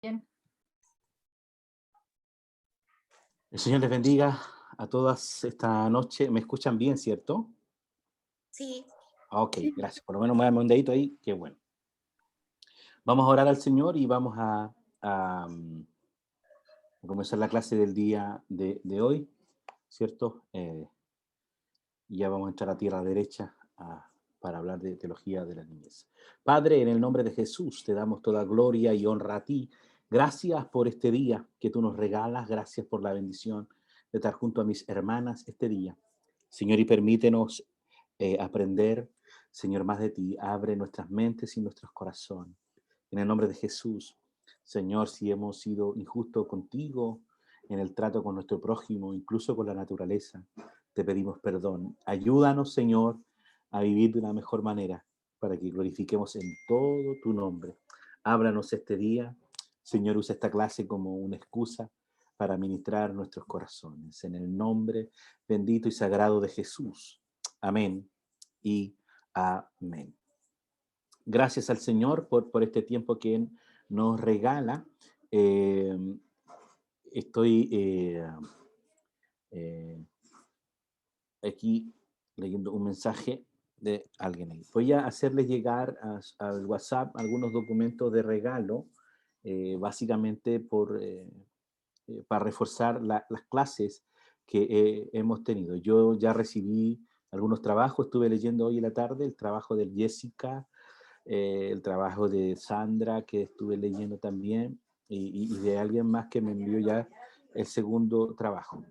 Bien. El Señor les bendiga a todas esta noche. ¿Me escuchan bien, cierto? Sí. Ok, gracias. Por lo menos me dan un dedito ahí, qué bueno. Vamos a orar al Señor y vamos a comenzar la clase del día de hoy, ¿cierto? Y ya vamos a entrar a tierra derecha para hablar de teología de la niñez. Padre, en el nombre de Jesús, te damos toda gloria y honra a ti. Gracias por este día que tú nos regalas. Gracias por la bendición de estar junto a mis hermanas este día. Señor, y permítenos aprender, Señor, más de ti. Abre nuestras mentes y nuestros corazones. En el nombre de Jesús, Señor, si hemos sido injustos contigo en el trato con nuestro prójimo, incluso con la naturaleza, te pedimos perdón. Ayúdanos, Señor, a vivir de una mejor manera para que glorifiquemos en todo tu nombre. Ábranos este día. Señor, usa esta clase como una excusa para ministrar nuestros corazones. En el nombre bendito y sagrado de Jesús. Amén y amén. Gracias al Señor por este tiempo que nos regala. Estoy aquí leyendo un mensaje de alguien ahí. Voy a hacerles llegar al WhatsApp algunos documentos de regalo, básicamente para reforzar las clases que hemos tenido. Yo ya recibí algunos trabajos, estuve leyendo hoy en la tarde el trabajo de Jessica, el trabajo de Sandra, que estuve leyendo también, y de alguien más que me envió ya el segundo trabajo.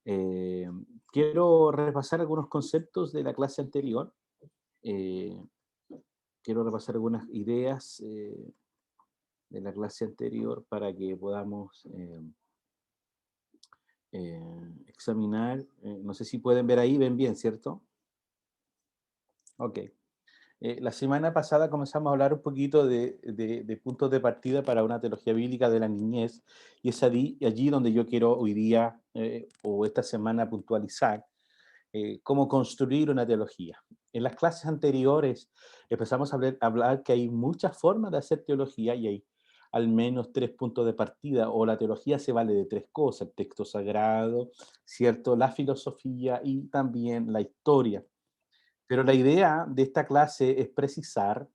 Quiero repasar algunos conceptos de la clase anterior. Quiero repasar algunas ideas de la clase anterior para que podamos examinar. No sé si pueden ver ahí, ven bien, ¿cierto? Ok. La semana pasada comenzamos a hablar un poquito de puntos de partida para una teología bíblica de la niñez, y es allí donde yo quiero hoy día o esta semana puntualizar cómo construir una teología. En las clases anteriores empezamos a hablar que hay muchas formas de hacer teología y hay al menos 3 puntos de partida, o la teología se vale de 3 cosas: el texto sagrado, ¿cierto?, la filosofía y también la historia. Pero la idea de esta clase es precisar,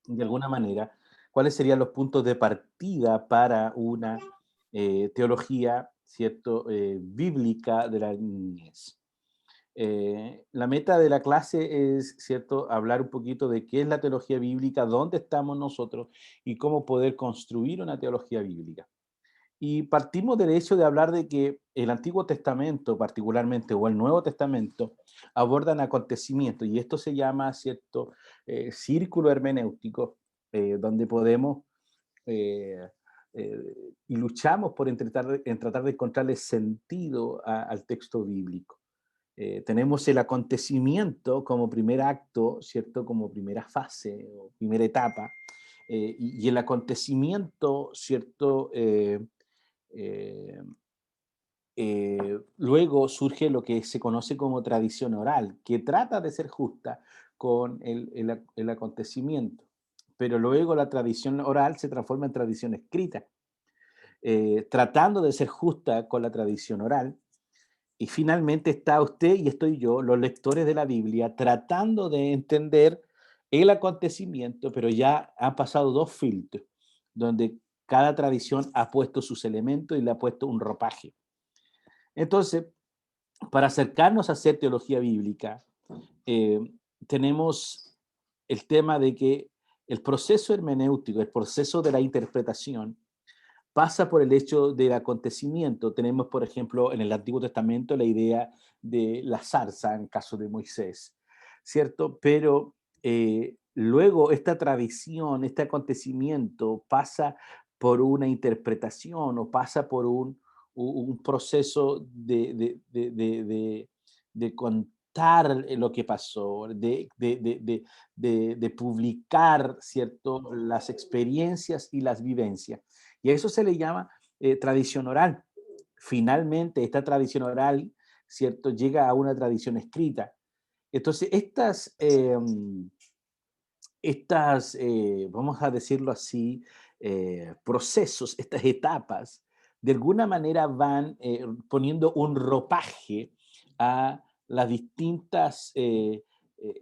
de alguna manera, cuáles serían los puntos de partida para una teología, ¿cierto?, bíblica de la niñez. La meta de la clase es, ¿cierto?, hablar un poquito de qué es la teología bíblica, dónde estamos nosotros y cómo poder construir una teología bíblica. Y partimos del hecho de hablar de que el Antiguo Testamento, particularmente, o el Nuevo Testamento, abordan acontecimientos, y esto se llama, ¿cierto?, círculo hermenéutico, donde podemos y luchamos por en tratar de encontrarle sentido al texto bíblico. Tenemos el acontecimiento como primer acto, ¿cierto?, como primera fase o primera etapa, y el acontecimiento, ¿cierto?, luego surge lo que se conoce como tradición oral, que trata de ser justa con el acontecimiento, pero luego la tradición oral se transforma en tradición escrita, tratando de ser justa con la tradición oral. Y finalmente está usted y estoy yo, los lectores de la Biblia, tratando de entender el acontecimiento, pero ya han pasado 2 filtros, donde cada tradición ha puesto sus elementos y le ha puesto un ropaje. Entonces, para acercarnos a hacer teología bíblica, eh, tenemos el tema de que el proceso hermenéutico, el proceso de la interpretación, pasa por el hecho del acontecimiento. Tenemos, por ejemplo, en el Antiguo Testamento la idea de la zarza, en el caso de Moisés, ¿cierto? Pero luego esta tradición, este acontecimiento pasa por una interpretación o pasa por un proceso de contar lo que pasó, de publicar, ¿cierto?, las experiencias y las vivencias. Y a eso se le llama tradición oral. Finalmente, esta tradición oral, ¿cierto?, llega a una tradición escrita. Entonces, vamos a decirlo así, procesos, estas etapas, de alguna manera van poniendo un ropaje a las distintas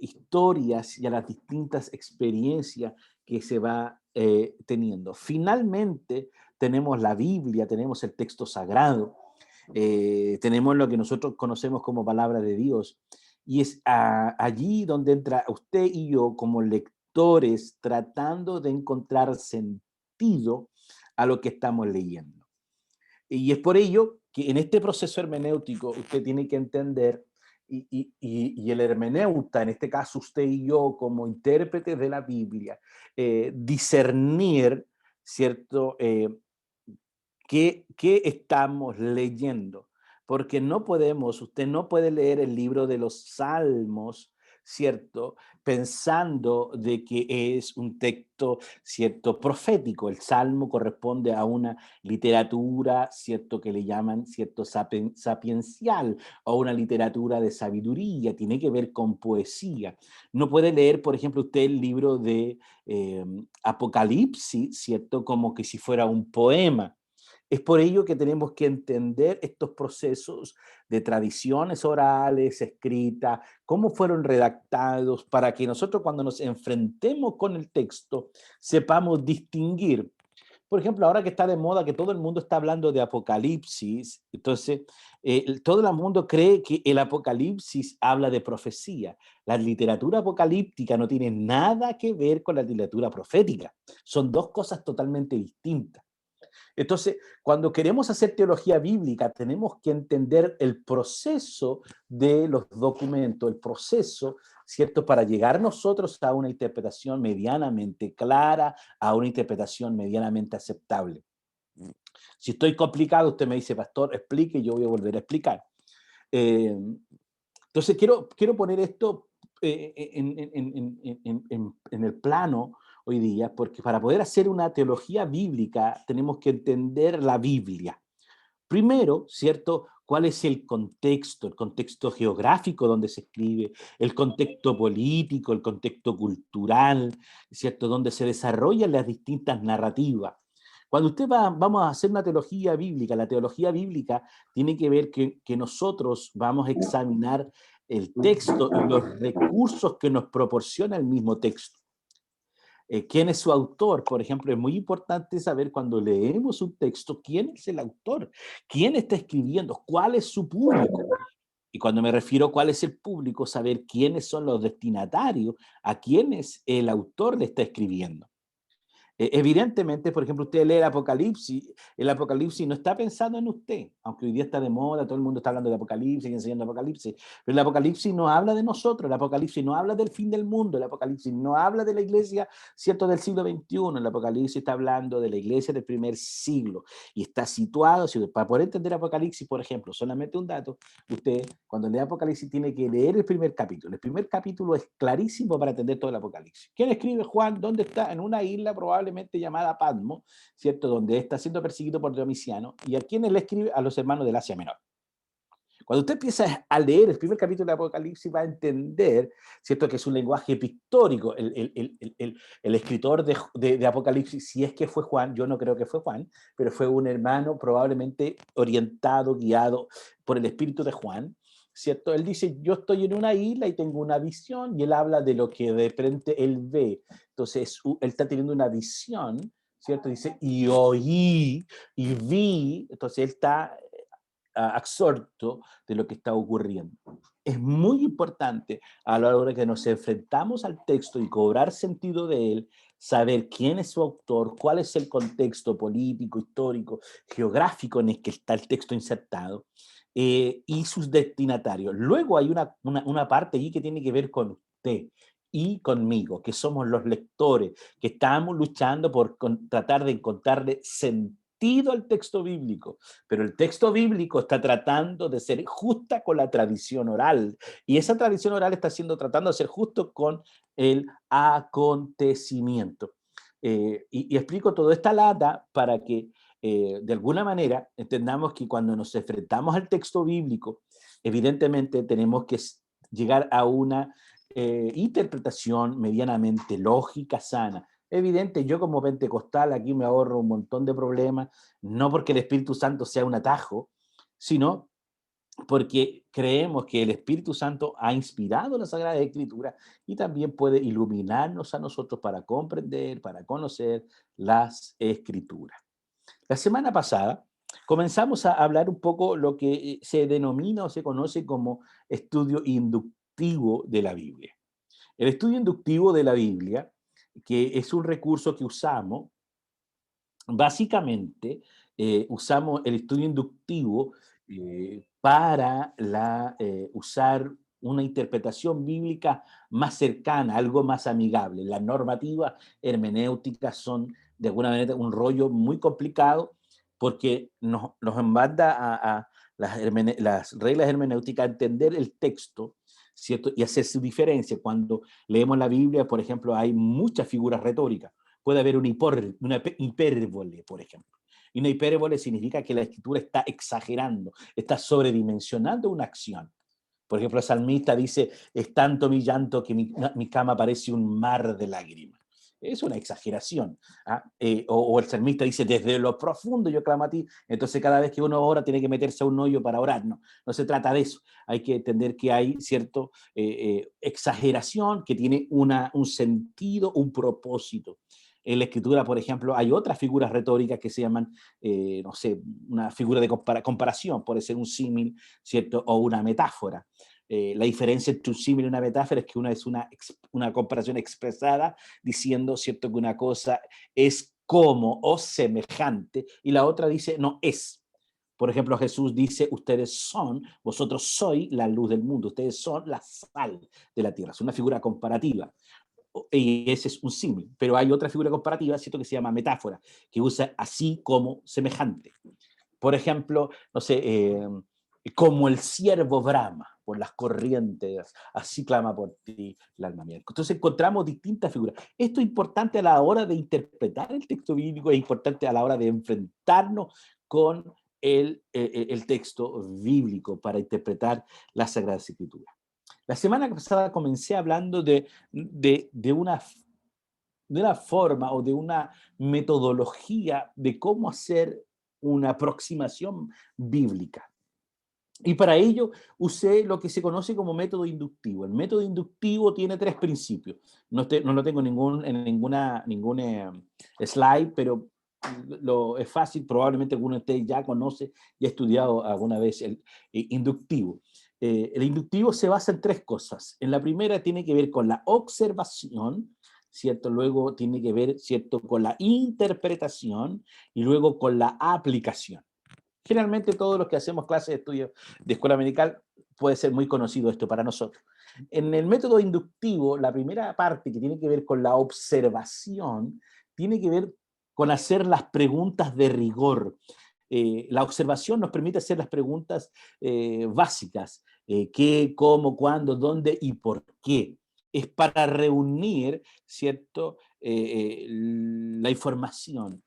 historias y a las distintas experiencias que se va teniendo. Finalmente, tenemos la Biblia, tenemos el texto sagrado, tenemos lo que nosotros conocemos como palabra de Dios, y es allí donde entra usted y yo como lectores tratando de encontrar sentido a lo que estamos leyendo. Y es por ello que en este proceso hermenéutico usted tiene que entender, y el hermeneuta, en este caso usted y yo como intérpretes de la Biblia, discernir, ¿cierto? ¿Qué estamos leyendo? Porque no podemos, usted no puede leer el libro de los Salmos, ¿cierto? Pensando de que es un texto, ¿cierto? Profético. El Salmo corresponde a una literatura, ¿cierto? Que le llaman, ¿cierto? Sapiencial, o una literatura de sabiduría, tiene que ver con poesía. No puede leer, por ejemplo, usted el libro de Apocalipsis, ¿cierto? Como que si fuera un poema. Es por ello que tenemos que entender estos procesos de tradiciones orales, escritas, cómo fueron redactados, para que nosotros cuando nos enfrentemos con el texto sepamos distinguir. Por ejemplo, ahora que está de moda, que todo el mundo está hablando de Apocalipsis, entonces todo el mundo cree que el Apocalipsis habla de profecía. La literatura apocalíptica no tiene nada que ver con la literatura profética. Son dos cosas totalmente distintas. Entonces, cuando queremos hacer teología bíblica, tenemos que entender el proceso de los documentos, el proceso, ¿cierto? Para llegar nosotros a una interpretación medianamente clara, a una interpretación medianamente aceptable. Si estoy complicado, usted me dice, pastor, explique, y yo voy a volver a explicar. Entonces, quiero poner esto en el plano hoy día, porque para poder hacer una teología bíblica tenemos que entender la Biblia. Primero, ¿cierto? ¿Cuál es el contexto geográfico donde se escribe, el contexto político, el contexto cultural, ¿cierto? Donde se desarrollan las distintas narrativas. Cuando vamos a hacer una teología bíblica, la teología bíblica tiene que ver que nosotros vamos a examinar el texto y los recursos que nos proporciona el mismo texto. ¿Quién es su autor? Por ejemplo, es muy importante saber cuando leemos un texto, quién es el autor, quién está escribiendo, cuál es su público. Y cuando me refiero a cuál es el público, saber quiénes son los destinatarios, a quienes el autor le está escribiendo. Evidentemente, por ejemplo, usted lee el Apocalipsis no está pensando en usted, aunque hoy día está de moda, todo el mundo está hablando de Apocalipsis y enseñando Apocalipsis, pero el Apocalipsis no habla de nosotros, el Apocalipsis no habla del fin del mundo, el Apocalipsis no habla de la iglesia, ¿cierto?, del siglo XXI, el Apocalipsis está hablando de la iglesia del primer siglo, y está situado, para poder entender Apocalipsis, por ejemplo, solamente un dato, usted cuando lee Apocalipsis tiene que leer el primer capítulo es clarísimo para entender todo el Apocalipsis. ¿Quién escribe Juan? ¿Dónde está? En una isla probablemente llamada Patmos, ¿cierto? Donde está siendo perseguido por Domiciano. ¿Y a quiénes le escribe? A los hermanos del Asia Menor. Cuando usted empieza a leer el primer capítulo de Apocalipsis, va a entender, ¿cierto?, que es un lenguaje pictórico. El escritor de Apocalipsis, si es que fue Juan, yo no creo que fue Juan, pero fue un hermano probablemente orientado, guiado por el espíritu de Juan, ¿cierto? Él dice, yo estoy en una isla y tengo una visión, y él habla de lo que de frente él ve. Entonces, él está teniendo una visión, ¿cierto? Dice, y oí, y vi, entonces él está absorto de lo que está ocurriendo. Es muy importante a la hora que nos enfrentamos al texto y cobrar sentido de él, saber quién es su autor, cuál es el contexto político, histórico, geográfico en el que está el texto insertado, y sus destinatarios. Luego hay una parte allí que tiene que ver con usted y conmigo, que somos los lectores, que estamos luchando por tratar de encontrarle sentido al texto bíblico, pero el texto bíblico está tratando de ser justa con la tradición oral, y esa tradición oral está tratando de ser justo con el acontecimiento. Y explico toda esta lata para que de alguna manera entendamos que cuando nos enfrentamos al texto bíblico, evidentemente tenemos que llegar a una interpretación medianamente lógica, sana. Evidente, yo como pentecostal aquí me ahorro un montón de problemas, no porque el Espíritu Santo sea un atajo, sino porque creemos que el Espíritu Santo ha inspirado la Sagrada Escritura y también puede iluminarnos a nosotros para comprender, para conocer las Escrituras. La semana pasada comenzamos a hablar un poco lo que se denomina o se conoce como estudio inductivo de la Biblia. El estudio inductivo de la Biblia, que es un recurso que usamos, básicamente usamos el estudio inductivo para usar una interpretación bíblica más cercana, algo más amigable. Las normativas hermenéuticas son de alguna manera un rollo muy complicado porque nos manda a las reglas hermenéuticas a entender el texto, ¿cierto? Y hacer su diferencia. Cuando leemos la Biblia, por ejemplo, hay muchas figuras retóricas. Puede haber una hipérbole, por ejemplo. Y una hipérbole significa que la escritura está exagerando, está sobredimensionando una acción. Por ejemplo, el salmista dice, es tanto mi llanto que mi cama parece un mar de lágrimas. Es una exageración. ¿Ah? O el salmista dice, desde lo profundo yo clamo a ti. Entonces cada vez que uno ora tiene que meterse a un hoyo para orar. No, no se trata de eso. Hay que entender que hay cierta exageración que tiene un sentido, un propósito. En la escritura, por ejemplo, hay otras figuras retóricas que se llaman, no sé, una figura de comparación, puede ser un símil, ¿cierto? O una metáfora. La diferencia entre un símil y una metáfora es que una es una comparación expresada diciendo, ¿cierto?, que una cosa es como o semejante y la otra dice no es. Por ejemplo, Jesús dice, vosotros sois la luz del mundo, ustedes son la sal de la tierra. Es una figura comparativa y ese es un símil, pero hay otra figura comparativa, ¿cierto?, que se llama metáfora, que usa así como semejante. Por ejemplo, no sé, como el ciervo brama por las corrientes, así clama por ti el alma mía. Entonces encontramos distintas figuras. Esto es importante a la hora de interpretar el texto bíblico, es importante a la hora de enfrentarnos con el texto bíblico para interpretar las Sagradas Escrituras. La semana pasada comencé hablando de una forma o de una metodología de cómo hacer una aproximación bíblica. Y para ello usé lo que se conoce como método inductivo. El método inductivo tiene tres principios. No lo tengo en ningún slide, pero es fácil, probablemente alguno de ustedes ya conoce y ha estudiado alguna vez el inductivo. El inductivo se basa en tres cosas. En la primera tiene que ver con la observación, ¿cierto? Luego tiene que ver, ¿cierto?, con la interpretación y luego con la aplicación. Generalmente todos los que hacemos clases de estudio de escuela medical puede ser muy conocido esto para nosotros. En el método inductivo, la primera parte que tiene que ver con la observación, tiene que ver con hacer las preguntas de rigor. La observación nos permite hacer las preguntas básicas. ¿Qué, cómo, cuándo, dónde y por qué? Es para reunir, ¿cierto?, la información.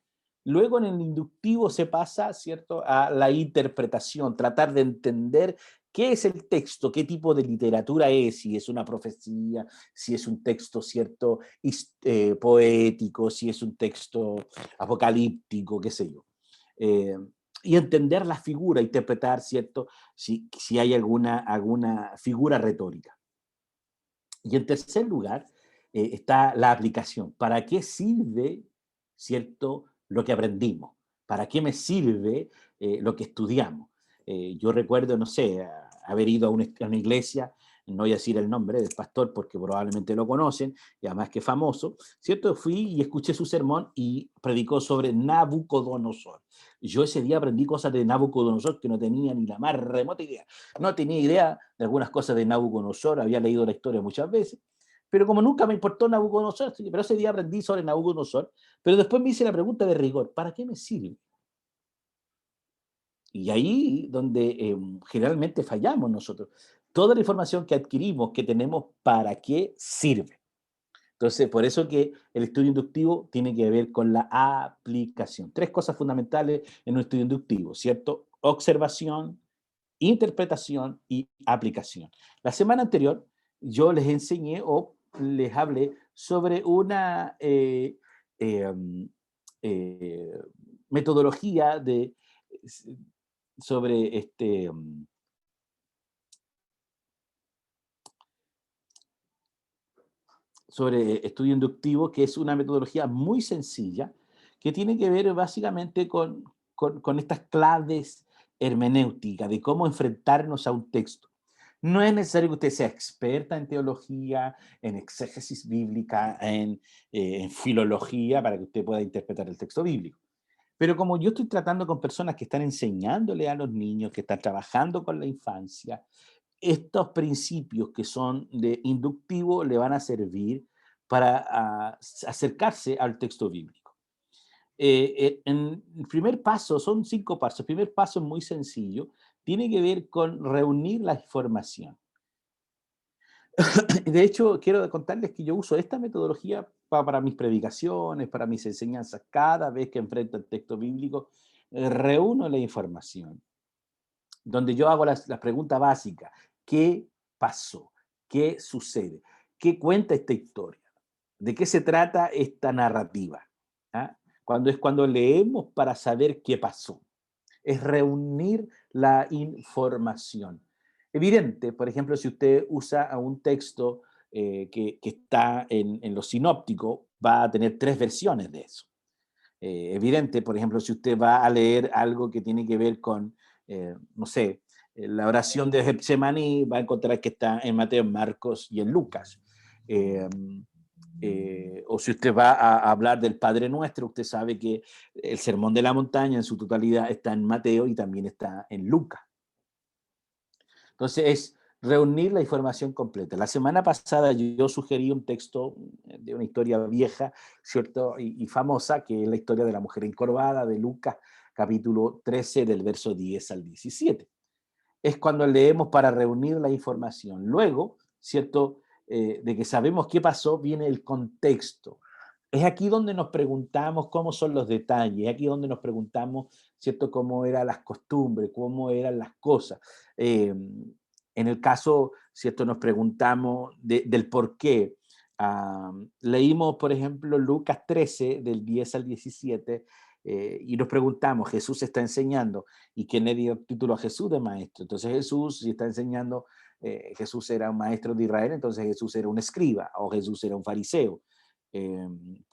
Luego en el inductivo se pasa, ¿cierto?, a la interpretación, tratar de entender qué es el texto, qué tipo de literatura es, si es una profecía, si es un texto, ¿cierto?, poético, si es un texto apocalíptico, qué sé yo. Y entender la figura, interpretar, ¿cierto?, si hay alguna figura retórica. Y en tercer lugar está la aplicación. ¿Para qué sirve, cierto, lo que aprendimos? ¿Para qué me sirve lo que estudiamos? Yo recuerdo, no sé, haber ido a una iglesia, no voy a decir el nombre del pastor porque probablemente lo conocen, y además que es famoso, ¿cierto? Fui y escuché su sermón y predicó sobre Nabucodonosor. Yo ese día aprendí cosas de Nabucodonosor que no tenía ni la más remota idea. No tenía idea de algunas cosas de Nabucodonosor, había leído la historia muchas veces, pero como nunca me importó Nabucodonosor, pero ese día aprendí sobre Nabucodonosor, pero después me hice la pregunta de rigor, ¿para qué me sirve? Y ahí donde generalmente fallamos nosotros. Toda la información que adquirimos, que tenemos, ¿para qué sirve? Entonces, por eso que el estudio inductivo tiene que ver con la aplicación. Tres cosas fundamentales en un estudio inductivo, ¿cierto? Observación, interpretación y aplicación. La semana anterior yo les enseñé o les hablé sobre eh, eh, metodología sobre sobre estudio inductivo, que es una metodología muy sencilla, que tiene que ver básicamente con estas claves hermenéuticas de cómo enfrentarnos a un texto. No es necesario que usted sea experta en teología, en exégesis bíblica, en filología, para que usted pueda interpretar el texto bíblico. Pero como yo estoy tratando con personas que están enseñándole a los niños, que están trabajando con la infancia, estos principios que son de inductivo le van a servir para acercarse al texto bíblico. En el primer paso, son 5 pasos. El primer paso es muy sencillo, tiene que ver con reunir la información. De hecho, quiero contarles que yo uso esta metodología para mis predicaciones, para mis enseñanzas. Cada vez que enfrento el texto bíblico, reúno la información, donde yo hago la pregunta básica: ¿qué pasó? ¿Qué sucede? ¿Qué cuenta esta historia? ¿De qué se trata esta narrativa? ¿Ah? Cuando leemos para saber qué pasó. Es reunir la información. Evidente, por ejemplo, si usted usa a un texto que está en lo sinóptico, va a tener 3 versiones de eso. Evidente, por ejemplo, si usted va a leer algo que tiene que ver con, no sé, la oración de Getsemaní, va a encontrar que está en Mateo, en Marcos y en Lucas. Eh, o si usted va a hablar del Padre Nuestro, usted sabe que el Sermón de la Montaña en su totalidad está en Mateo y también está en Lucas. Entonces es reunir la información completa. La semana pasada yo sugerí un texto de una historia vieja, ¿cierto? Y famosa, que es la historia de la mujer encorvada de Lucas, capítulo 13, del verso 10 al 17. Es cuando leemos para reunir la información. Luego, ¿cierto? De que sabemos qué pasó, viene el contexto. Es aquí donde nos preguntamos cómo son los detalles, es aquí donde nos preguntamos, ¿cierto?, cómo eran las costumbres, cómo eran las cosas. En el caso, ¿cierto?, nos preguntamos del por qué. Leímos, por ejemplo, Lucas 13, del 10 al 17, y nos preguntamos, Jesús está enseñando, ¿y quién le dio título a Jesús de maestro? Entonces Jesús, si está enseñando, Jesús era un maestro de Israel, entonces Jesús era un escriba, o Jesús era un fariseo.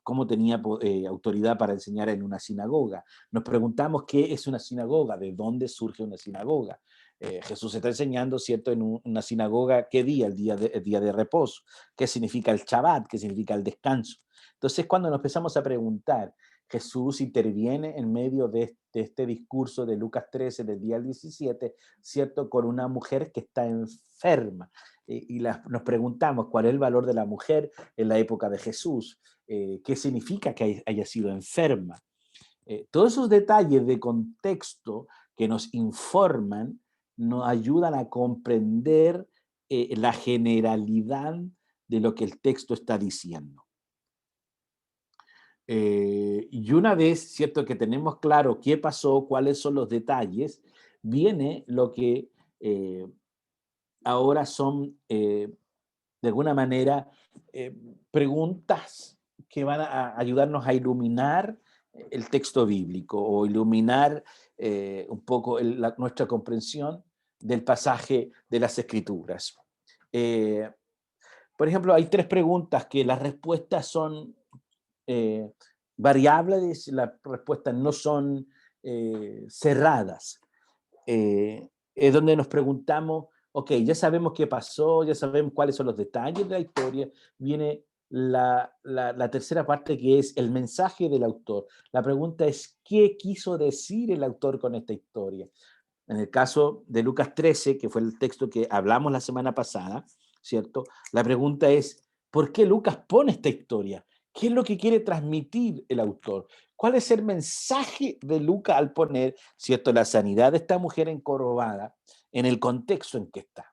Cómo tenía autoridad para enseñar en una sinagoga. Nos preguntamos qué es una sinagoga, de dónde surge una sinagoga. Jesús está enseñando, ¿cierto?, en una sinagoga, ¿qué día? El día de reposo. ¿Qué significa el Shabbat? ¿Qué significa el descanso? Entonces, cuando nos empezamos a preguntar, Jesús interviene en medio de este discurso de Lucas 13, del día 17, ¿cierto?, con una mujer que está enferma. Nos preguntamos cuál es el valor de la mujer en la época de Jesús, qué significa que haya sido enferma. Todos esos detalles de contexto que nos informan nos ayudan a comprender la generalidad de lo que el texto está diciendo. Y una vez, ¿cierto?, que tenemos claro qué pasó, cuáles son los detalles, viene lo que ahora son, de alguna manera, preguntas que van a ayudarnos a iluminar el texto bíblico o iluminar un poco nuestra comprensión del pasaje de las Escrituras. Eh, por ejemplo, hay 3 preguntas que las respuestas son eh, variables, las respuestas no son cerradas. Es donde nos preguntamos, ok, ya sabemos qué pasó, ya sabemos cuáles son los detalles de la historia, viene la tercera parte, que es el mensaje del autor. La pregunta es, ¿qué quiso decir el autor con esta historia? En el caso de Lucas 13, que fue el texto que hablamos la semana pasada, ¿cierto? La pregunta es, ¿por qué Lucas pone esta historia? ¿Qué es lo que quiere transmitir el autor? ¿Cuál es el mensaje de Lucas al poner, ¿cierto?, la sanidad de esta mujer encorvada en el contexto en que está?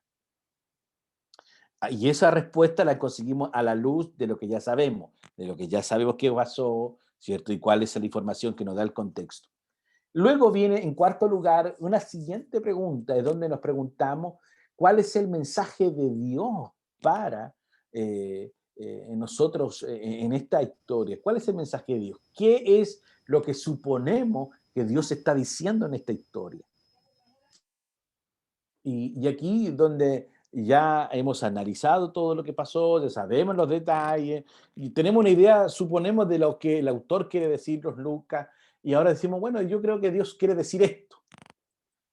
Y esa respuesta la conseguimos a la luz de lo que ya sabemos, de lo que ya sabemos qué pasó, ¿cierto? Y cuál es la información que nos da el contexto. Luego viene, en cuarto lugar, una siguiente pregunta, es donde nos preguntamos cuál es el mensaje de Dios para en nosotros en esta historia? ¿Cuál es el mensaje de Dios? ¿Qué es lo que suponemos que Dios está diciendo en esta historia? Y aquí donde ya hemos analizado todo lo que pasó, ya sabemos los detalles, y tenemos una idea, suponemos, de lo que el autor quiere decirnos, Lucas, y ahora decimos, bueno, yo creo que Dios quiere decir esto.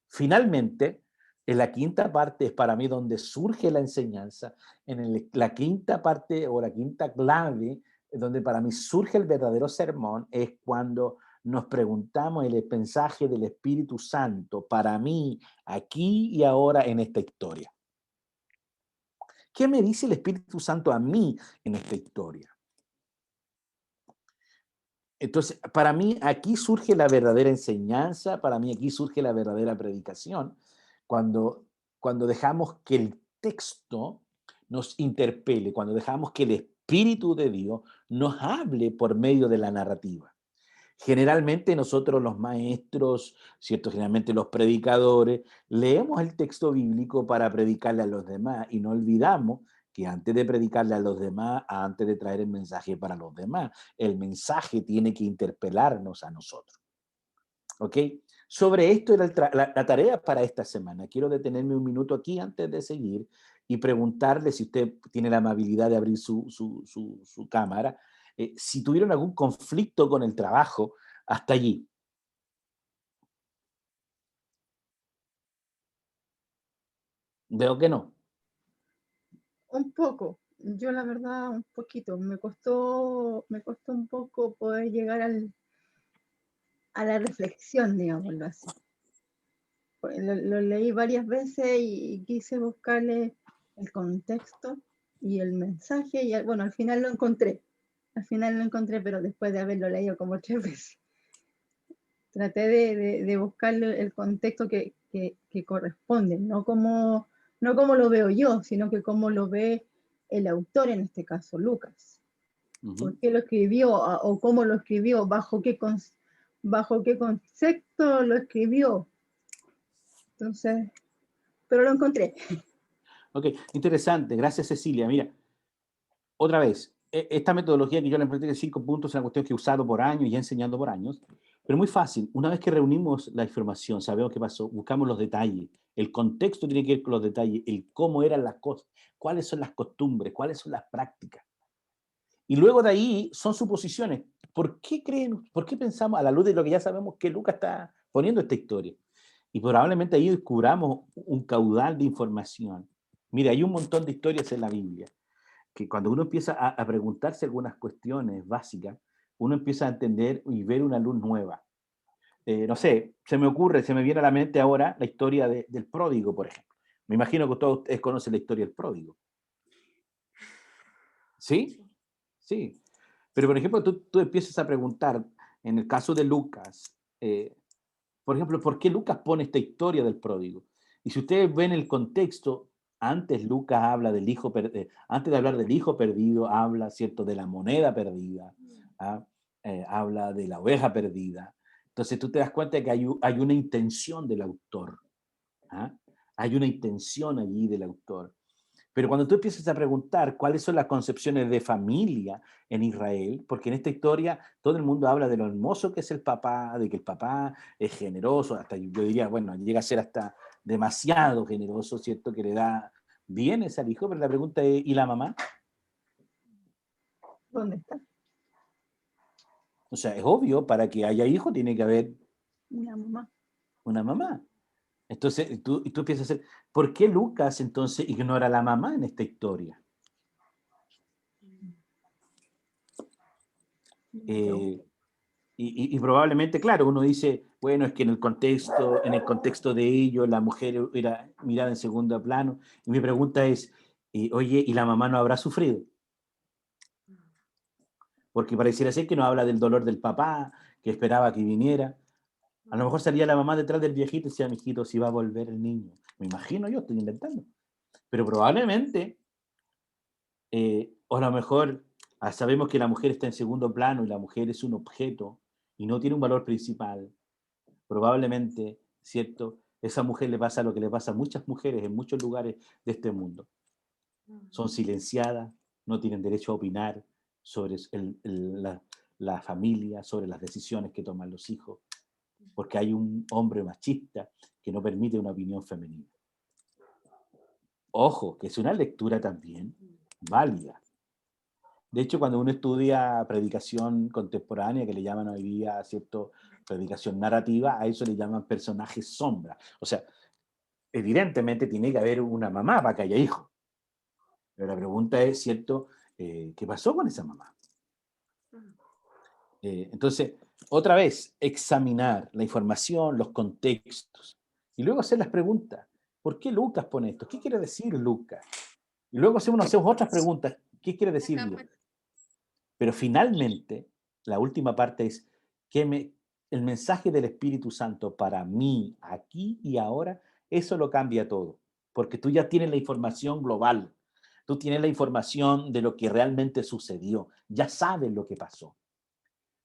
Finalmente, en la quinta parte es para mí donde surge la enseñanza, la quinta parte o la quinta clave, donde para mí surge el verdadero sermón, es cuando nos preguntamos el mensaje del Espíritu Santo para mí, aquí y ahora en esta historia. ¿Qué me dice el Espíritu Santo a mí en esta historia? Entonces, para mí aquí surge la verdadera enseñanza, para mí aquí surge la verdadera predicación, cuando, cuando dejamos que el texto nos interpele, cuando dejamos que el Espíritu de Dios nos hable por medio de la narrativa. Generalmente nosotros los maestros, ¿cierto? Generalmente los predicadores, leemos el texto bíblico para predicarle a los demás y no olvidamos que antes de predicarle a los demás, antes de traer el mensaje para los demás, el mensaje tiene que interpelarnos a nosotros. ¿Ok? Sobre esto era la tarea para esta semana. Quiero detenerme un minuto aquí antes de seguir y preguntarle, si usted tiene la amabilidad de abrir su cámara, si tuvieron algún conflicto con el trabajo hasta allí. Veo que no. Un poco, yo la verdad un poquito, me costó un poco poder llegar a la reflexión, digámoslo así. Lo leí varias veces y quise buscarle el contexto y el mensaje y bueno, al final lo encontré, pero después de haberlo leído como 3 veces. Traté de buscarle el contexto que corresponde, no como lo veo yo, sino que como lo ve el autor, en este caso, Lucas. ¿Por qué lo escribió o cómo lo escribió? ¿Bajo qué concepto lo escribió? Entonces, pero lo encontré. Ok, interesante. Gracias, Cecilia. Mira, otra vez, esta metodología que yo le implementé de 5 puntos es una cuestión que he usado por años y he enseñado por años, pero muy fácil. Una vez que reunimos la información, sabemos qué pasó, buscamos los detalles. El contexto tiene que ver con los detalles, el cómo eran las cosas, cuáles son las costumbres, cuáles son las prácticas. Y luego de ahí son suposiciones. ¿Por qué creen, por qué pensamos, a la luz de lo que ya sabemos, que Lucas está poniendo esta historia? Y probablemente ahí descubramos un caudal de información. Mira, hay un montón de historias en la Biblia que cuando uno empieza a preguntarse algunas cuestiones básicas, uno empieza a entender y ver una luz nueva. No sé, se me viene a la mente ahora la historia del pródigo, por ejemplo. Me imagino que todos ustedes conocen la historia del pródigo. ¿Sí? Sí. Pero, por ejemplo, tú empiezas a preguntar, en el caso de Lucas, por ejemplo, ¿por qué Lucas pone esta historia del pródigo? Y si ustedes ven el contexto, antes Lucas habla del hijo, antes de hablar del hijo perdido, habla, ¿cierto?, de la moneda perdida, ¿ah? Habla de la oveja perdida. Entonces tú te das cuenta de que hay una intención del autor, ¿ah? Hay una intención allí del autor. Pero cuando tú empiezas a preguntar cuáles son las concepciones de familia en Israel, porque en esta historia todo el mundo habla de lo hermoso que es el papá, de que el papá es generoso, hasta yo diría, bueno, llega a ser hasta demasiado generoso, ¿cierto? Que le da bienes al hijo, pero la pregunta es, ¿y la mamá? ¿Dónde está? O sea, es obvio, para que haya hijo tiene que haber Una mamá. una mamá. Entonces, tú empiezas a hacer, ¿por qué Lucas entonces ignora a la mamá en esta historia? Eh, y probablemente, claro, uno dice, bueno, es que en el contexto de ellos, la mujer era mirada en segundo plano. Y mi pregunta es, oye, ¿y la mamá no habrá sufrido? Porque pareciera ser que no habla del dolor del papá, que esperaba que viniera. A lo mejor salía la mamá detrás del viejito y decía, mijito, si va a volver el niño. Me imagino yo, estoy inventando. Pero probablemente, o a lo mejor sabemos que la mujer está en segundo plano y la mujer es un objeto y no tiene un valor principal. Probablemente, ¿cierto? Esa mujer le pasa lo que le pasa a muchas mujeres en muchos lugares de este mundo. Son silenciadas, no tienen derecho a opinar sobre la familia, sobre las decisiones que toman los hijos, porque hay un hombre machista que no permite una opinión femenina. Ojo, que es una lectura también válida. De hecho, cuando uno estudia predicación contemporánea, que le llaman hoy día, ¿cierto?, predicación narrativa, a eso le llaman personajes sombra. O sea, evidentemente tiene que haber una mamá para que haya hijos. Pero la pregunta es, ¿cierto?, ¿qué pasó con esa mamá? Entonces, otra vez, examinar la información, los contextos, y luego hacer las preguntas. ¿Por qué Lucas pone esto? ¿Qué quiere decir Lucas? Y luego hacemos otras preguntas. ¿Qué quiere decir Dios? Pero finalmente, la última parte es que el mensaje del Espíritu Santo para mí, aquí y ahora, eso lo cambia todo. Porque tú ya tienes la información global. Tú tienes la información de lo que realmente sucedió. Ya sabes lo que pasó.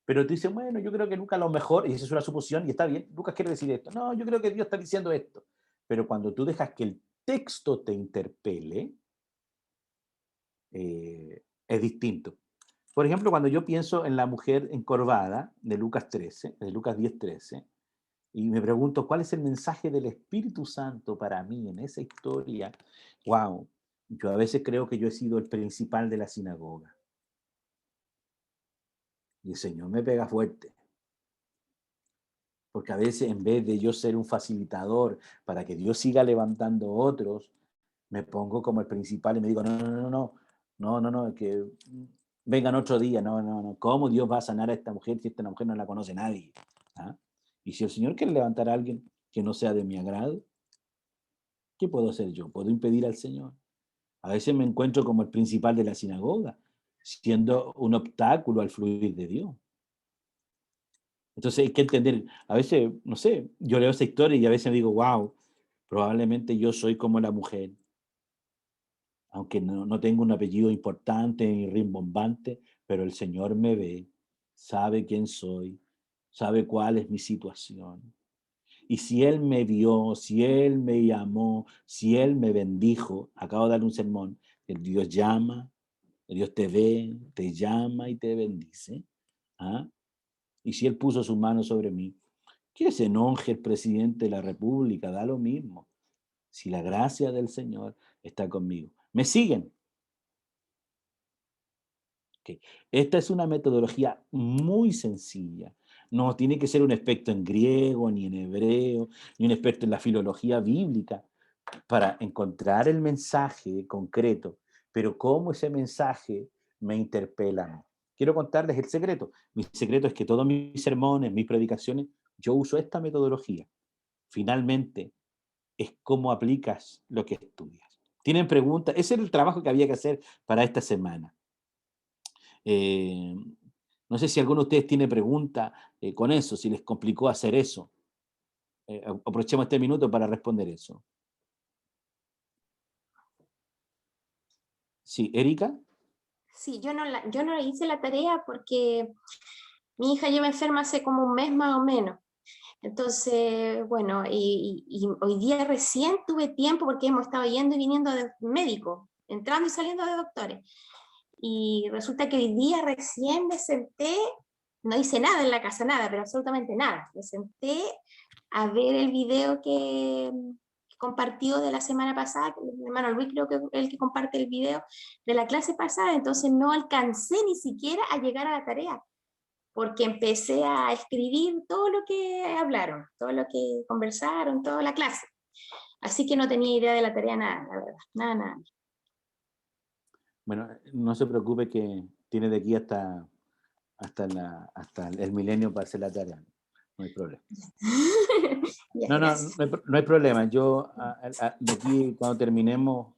Pero tú dices, bueno, yo creo que Lucas a lo mejor, y esa es una suposición, y está bien, Lucas quiere decir esto. No, yo creo que Dios está diciendo esto. Pero cuando tú dejas que el texto te interpele, es distinto. Por ejemplo, cuando yo pienso en la mujer encorvada de Lucas 13, de Lucas 10:13, y me pregunto cuál es el mensaje del Espíritu Santo para mí en esa historia, wow, yo a veces creo que yo he sido el principal de la sinagoga. Y el Señor me pega fuerte. Porque a veces en vez de yo ser un facilitador para que Dios siga levantando otros, me pongo como el principal y me digo, no, que vengan otro día, no, ¿cómo Dios va a sanar a esta mujer si esta mujer no la conoce nadie? ¿Ah? Y si el Señor quiere levantar a alguien que no sea de mi agrado, ¿qué puedo hacer yo? ¿Puedo impedir al Señor? A veces me encuentro como el principal de la sinagoga, siendo un obstáculo al fluir de Dios. Entonces hay que entender, a veces, no sé, yo leo esa historia y a veces digo, wow, probablemente yo soy como la mujer, aunque no tengo un apellido importante ni rimbombante, pero el Señor me ve, sabe quién soy, sabe cuál es mi situación. Y si Él me vio, si Él me llamó, si Él me bendijo, acabo de dar un sermón, el Dios llama, el Dios te ve, te llama y te bendice. ¿Ah? Y si Él puso su mano sobre mí, que se enoje el presidente de la República, da lo mismo. Si la gracia del Señor está conmigo. ¿Me siguen? Okay. Esta es una metodología muy sencilla. No tiene que ser un experto en griego, ni en hebreo, ni un experto en la filología bíblica para encontrar el mensaje concreto. Pero cómo ese mensaje me interpela. Quiero contarles el secreto. Mi secreto es que todos mis sermones, mis predicaciones, yo uso esta metodología. Finalmente, es cómo aplicas lo que estudias. ¿Tienen preguntas? Ese era el trabajo que había que hacer para esta semana. No sé si alguno de ustedes tiene pregunta con eso, si les complicó hacer eso. Aprovechemos este minuto para responder eso. Sí, Erika. Sí, yo no hice la tarea porque mi hija lleva enferma hace como un mes más o menos. Entonces, bueno, y hoy día recién tuve tiempo porque hemos estado yendo y viniendo de médicos, entrando y saliendo de doctores. Y resulta que hoy día recién me senté, no hice nada en la casa, nada, pero absolutamente nada. Me senté a ver el video que compartió de la semana pasada, mi hermano Luis creo que es el que comparte el video de la clase pasada, entonces no alcancé ni siquiera a llegar a la tarea, porque empecé a escribir todo lo que hablaron, todo lo que conversaron, toda la clase. Así que no tenía idea de la tarea nada, la verdad, nada. Bueno, no se preocupe que tiene de aquí hasta el milenio para hacer la tarea. No hay problema. Ya, No hay problema. Yo, de aquí, cuando terminemos,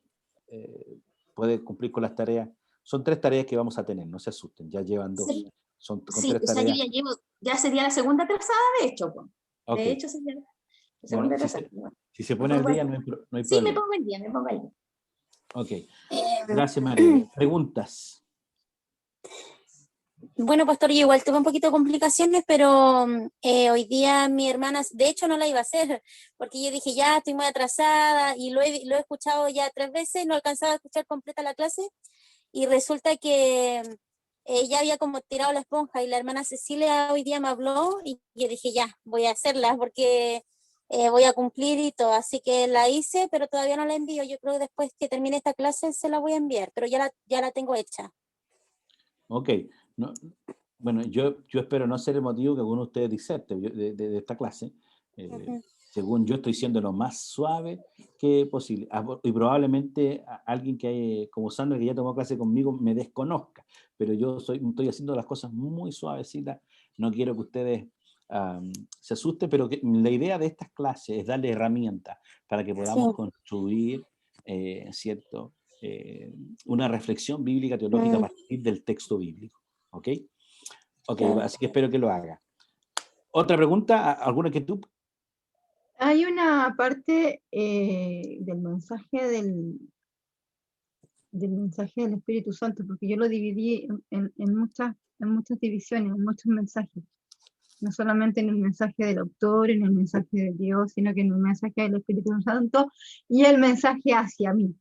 puede cumplir con las tareas. Son 3 tareas que vamos a tener, no se asusten, ya llevan 2. Sí, Son con sí, 3 o sea, yo tareas. ya sería la segunda trazada, de hecho. Ok. De hecho, sería la Bueno, segunda trazada. si se Me pone al pongo día, al no hay Sí, me problema. pongo al día, me pongo al día. Ok. Gracias, María. Preguntas. Bueno, pastor, yo igual tuve un poquito de complicaciones, pero hoy día mi hermana, de hecho no la iba a hacer, porque yo dije, ya estoy muy atrasada y lo he escuchado ya 3 veces, no alcanzaba a escuchar completa la clase, y resulta que ella había como tirado la esponja y la hermana Cecilia hoy día me habló y yo dije, ya, voy a hacerla porque voy a cumplir y todo. Así que la hice, pero todavía no la envío. Yo creo que después que termine esta clase se la voy a enviar, pero ya la tengo hecha. Ok. No, bueno, yo espero no ser el motivo que alguno de ustedes diserte de esta clase. Según yo estoy siendo lo más suave que posible. Y probablemente alguien que hay, como Sandra, que ya tomó clase conmigo, me desconozca. Pero yo estoy haciendo las cosas muy suavecitas. No quiero que ustedes se asusten, pero la idea de estas clases es darle herramientas para que podamos construir, ¿cierto? Una reflexión bíblica teológica a partir del texto bíblico. ¿Ok? Ok, así que espero que lo haga. ¿Otra pregunta? ¿Alguna que tú? Hay una parte del mensaje del Espíritu Santo, porque yo lo dividí en muchas divisiones, en muchos mensajes. No solamente en el mensaje del autor, en el mensaje de Dios, sino que en el mensaje del Espíritu Santo y el mensaje hacia mí,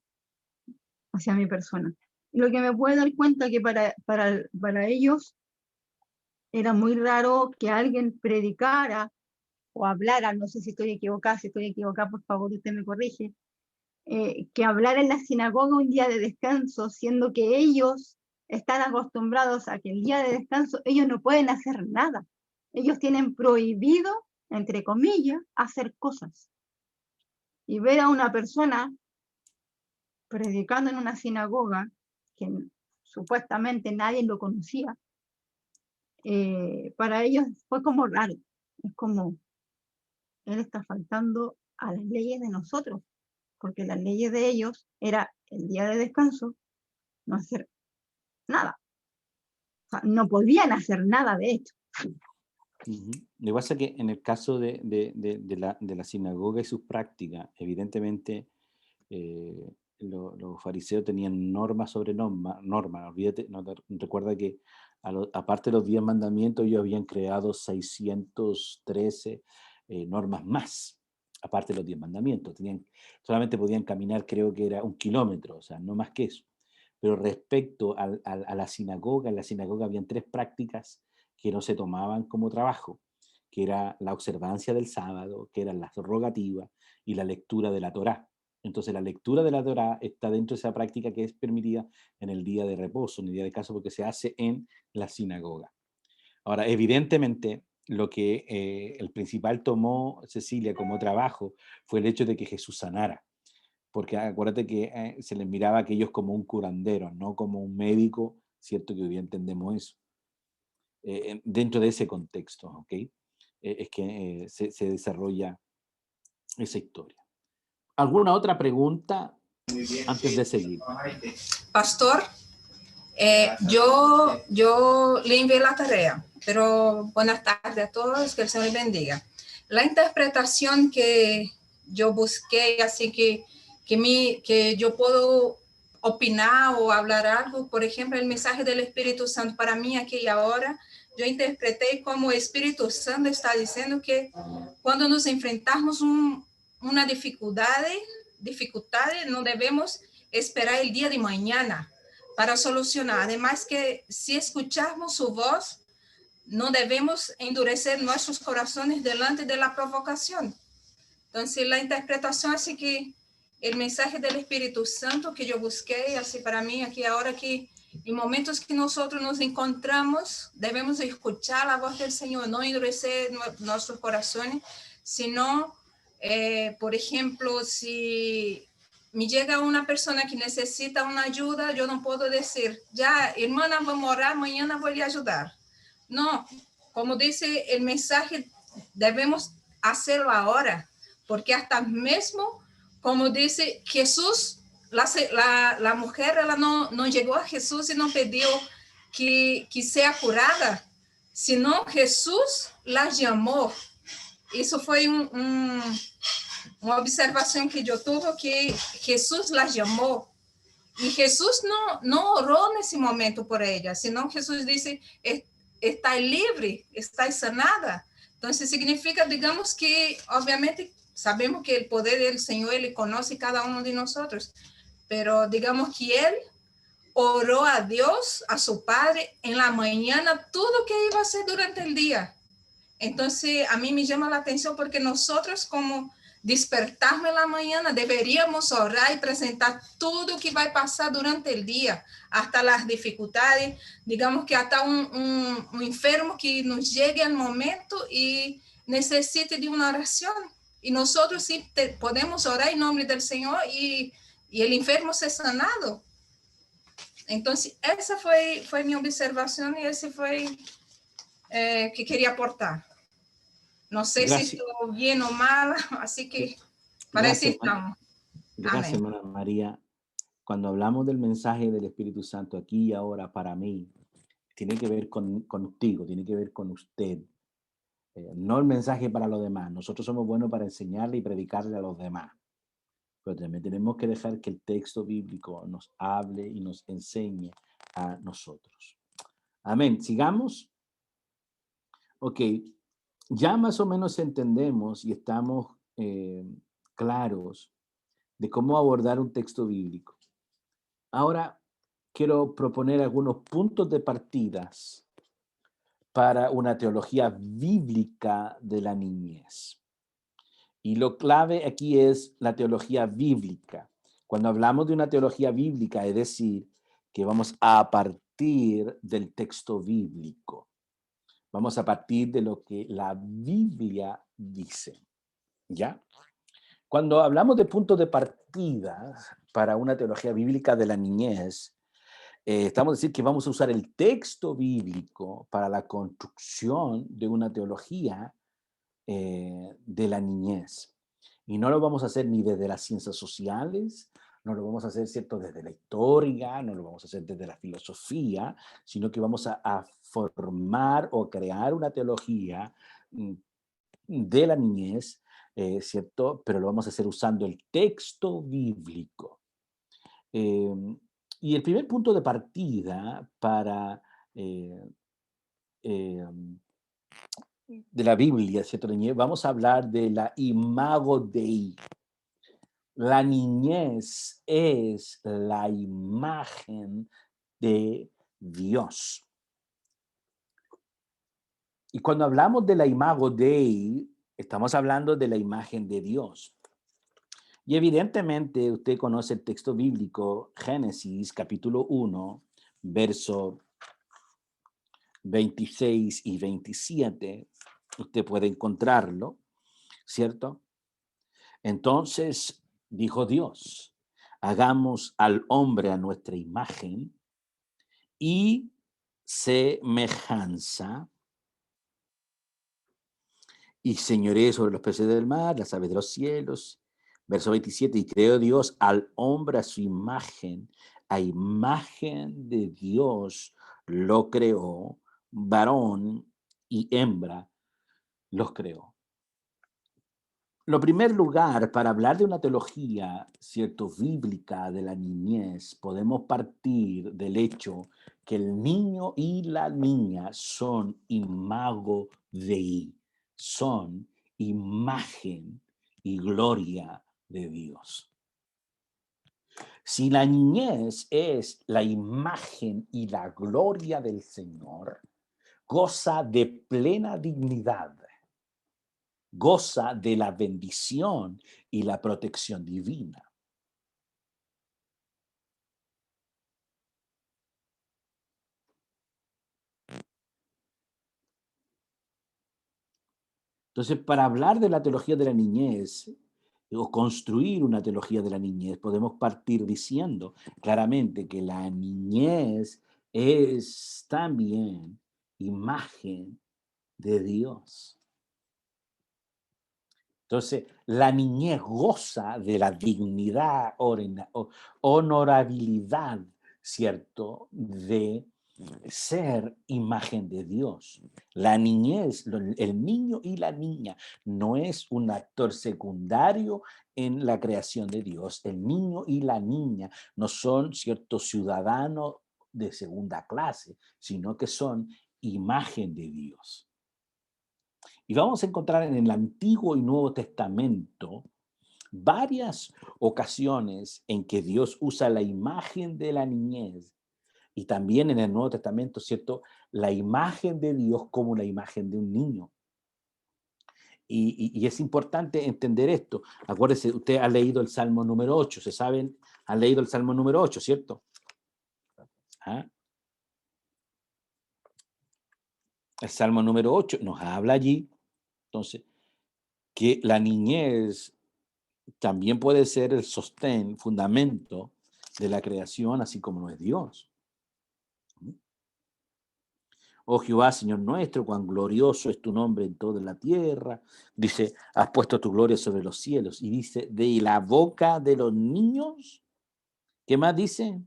hacia mi persona. Y lo que me puedo dar cuenta que para ellos era muy raro que alguien predicara o hablara, no sé si estoy equivocada, por favor usted me corrige, que hablara en la sinagoga un día de descanso, siendo que ellos están acostumbrados a que el día de descanso ellos no pueden hacer nada. Ellos tienen prohibido, entre comillas, hacer cosas. Y ver a una persona predicando en una sinagoga, que supuestamente nadie lo conocía, para ellos fue como raro. Es como, él está faltando a las leyes de nosotros, porque las leyes de ellos era el día de descanso, no hacer nada. O sea, no podían hacer nada, de hecho. Lo que pasa es que en el caso de la sinagoga y sus prácticas, evidentemente los fariseos tenían norma sobre norma. Olvídate, recuerda que aparte de los 10 mandamientos, ellos habían creado 613 normas más, aparte de los 10 mandamientos. Solamente podían caminar, creo que era 1 kilómetro, o sea, no más que eso. Pero respecto a la sinagoga, en la sinagoga habían 3 prácticas que no se tomaban como trabajo, que era la observancia del sábado, que eran las rogativas y la lectura de la Torá. Entonces la lectura de la Torá está dentro de esa práctica que es permitida en el día de reposo, en el día de descanso, porque se hace en la sinagoga. Ahora, evidentemente, lo que el principal tomó Cecilia como trabajo fue el hecho de que Jesús sanara. Porque acuérdate que se les miraba a aquellos como un curandero, no como un médico, cierto que hoy día entendemos eso. Dentro de ese contexto, ¿ok? Es que se desarrolla esa historia. ¿Alguna otra pregunta antes de seguir? Pastor, yo le envié la tarea, pero buenas tardes a todos, que el Señor les bendiga. La interpretación que yo busqué, así que yo puedo opinar o hablar algo, por ejemplo, el mensaje del Espíritu Santo para mí aquí y ahora, yo interpreté como el Espíritu Santo está diciendo que cuando nos enfrentamos una dificultad, no debemos esperar el día de mañana para solucionar. Además que si escuchamos su voz, no debemos endurecer nuestros corazones delante de la provocación. Entonces, la interpretación así que el mensaje del Espíritu Santo que yo busqué, así para mí aquí ahora, que en momentos que nosotros nos encontramos, debemos escuchar la voz del Señor, no endurecer nuestros corazones, sino, por ejemplo, si me llega una persona que necesita una ayuda, yo no puedo decir, ya, hermana, vamos a orar, mañana voy a ayudar. No, como dice el mensaje, debemos hacerlo ahora, porque hasta mismo, como dice Jesús, la mujer ela no llegó a Jesús y no pidió que sea curada, sino Jesús la llamó. Eso fue una observación que yo tuve, que Jesús la llamó. Y Jesús no oró en ese momento por ella, sino Jesús dice, está libre, está sanada. Entonces significa, digamos que, obviamente, sabemos que el poder del Señor, Él conoce cada uno de nosotros, pero digamos que Él oró a Dios, a su padre, en la mañana, todo que iba a hacer durante el día. Entonces, a mí me llama la atención porque nosotros como despertarnos en la mañana deberíamos orar y presentar todo que va a pasar durante el día, hasta las dificultades, digamos que hasta un enfermo que nos llegue al momento y necesite de una oración. Y nosotros sí podemos orar en nombre del Señor y el enfermo ser sanado. Entonces, esa fue mi observación y ese fue que quería aportar. No sé Gracias. si estoy bien o mal, así que parece que estamos. Gracias, Amén. hermana María. Cuando hablamos del mensaje del Espíritu Santo aquí y ahora para mí, tiene que ver contigo, tiene que ver con usted. No el mensaje para los demás. Nosotros somos buenos para enseñarle y predicarle a los demás. Pero también tenemos que dejar que el texto bíblico nos hable y nos enseñe a nosotros. Amén. Sigamos. Ok. Ya más o menos entendemos y estamos claros de cómo abordar un texto bíblico. Ahora quiero proponer algunos puntos de partidas para una teología bíblica de la niñez. Y lo clave aquí es la teología bíblica. Cuando hablamos de una teología bíblica, es decir, que vamos a partir del texto bíblico. Vamos a partir de lo que la Biblia dice. ¿Ya? Cuando hablamos de puntos de partida para una teología bíblica de la niñez, estamos diciendo que vamos a usar el texto bíblico para la construcción de una teología de la niñez. Y no lo vamos a hacer ni desde las ciencias sociales, no lo vamos a hacer, ¿cierto?, desde la historia, no lo vamos a hacer desde la filosofía, sino que vamos a formar o crear una teología de la niñez, ¿cierto? Pero lo vamos a hacer usando el texto bíblico. Y el primer punto de partida para de la Biblia, ¿cierto? Vamos a hablar de la imago Dei. La niñez es la imagen de Dios. Y cuando hablamos de la imago Dei, estamos hablando de la imagen de Dios. Y evidentemente usted conoce el texto bíblico, Génesis capítulo 1, verso 26 y 27. Usted puede encontrarlo, ¿cierto? Entonces dijo Dios, hagamos al hombre a nuestra imagen y semejanza, y señoree sobre los peces del mar, las aves de los cielos. Verso 27, y creó Dios al hombre a su imagen, a imagen de Dios lo creó, varón y hembra los creó. Lo primer lugar, para hablar de una teología, ¿cierto?, bíblica de la niñez, podemos partir del hecho que el niño y la niña son imago Dei, son imagen y gloria de Dios. Si la niñez es la imagen y la gloria del Señor, goza de plena dignidad, goza de la bendición y la protección divina. Entonces, para hablar de la teología de la niñez o construir una teología de la niñez, podemos partir diciendo claramente que la niñez es también imagen de Dios. Entonces, la niñez goza de la dignidad, honorabilidad, ¿cierto?, de ser imagen de Dios. La niñez, el niño y la niña no es un actor secundario en la creación de Dios. El niño y la niña no son ciertos ciudadanos de segunda clase, sino que son imagen de Dios. Y vamos a encontrar en el Antiguo y Nuevo Testamento varias ocasiones en que Dios usa la imagen de la niñez Y también en el Nuevo Testamento, ¿cierto? La imagen de Dios como la imagen de un niño. Y es importante entender esto. Acuérdese, usted ha leído el Salmo número 8, ¿se saben? Han leído el Salmo número 8, ¿cierto? ¿Ah? El Salmo número 8 nos habla allí, entonces, que la niñez también puede ser el sostén, fundamento de la creación, así como lo es Dios. Oh Jehová, Señor nuestro, cuán glorioso es tu nombre en toda la tierra. Dice, has puesto tu gloria sobre los cielos. Y dice, de la boca de los niños, ¿qué más dice?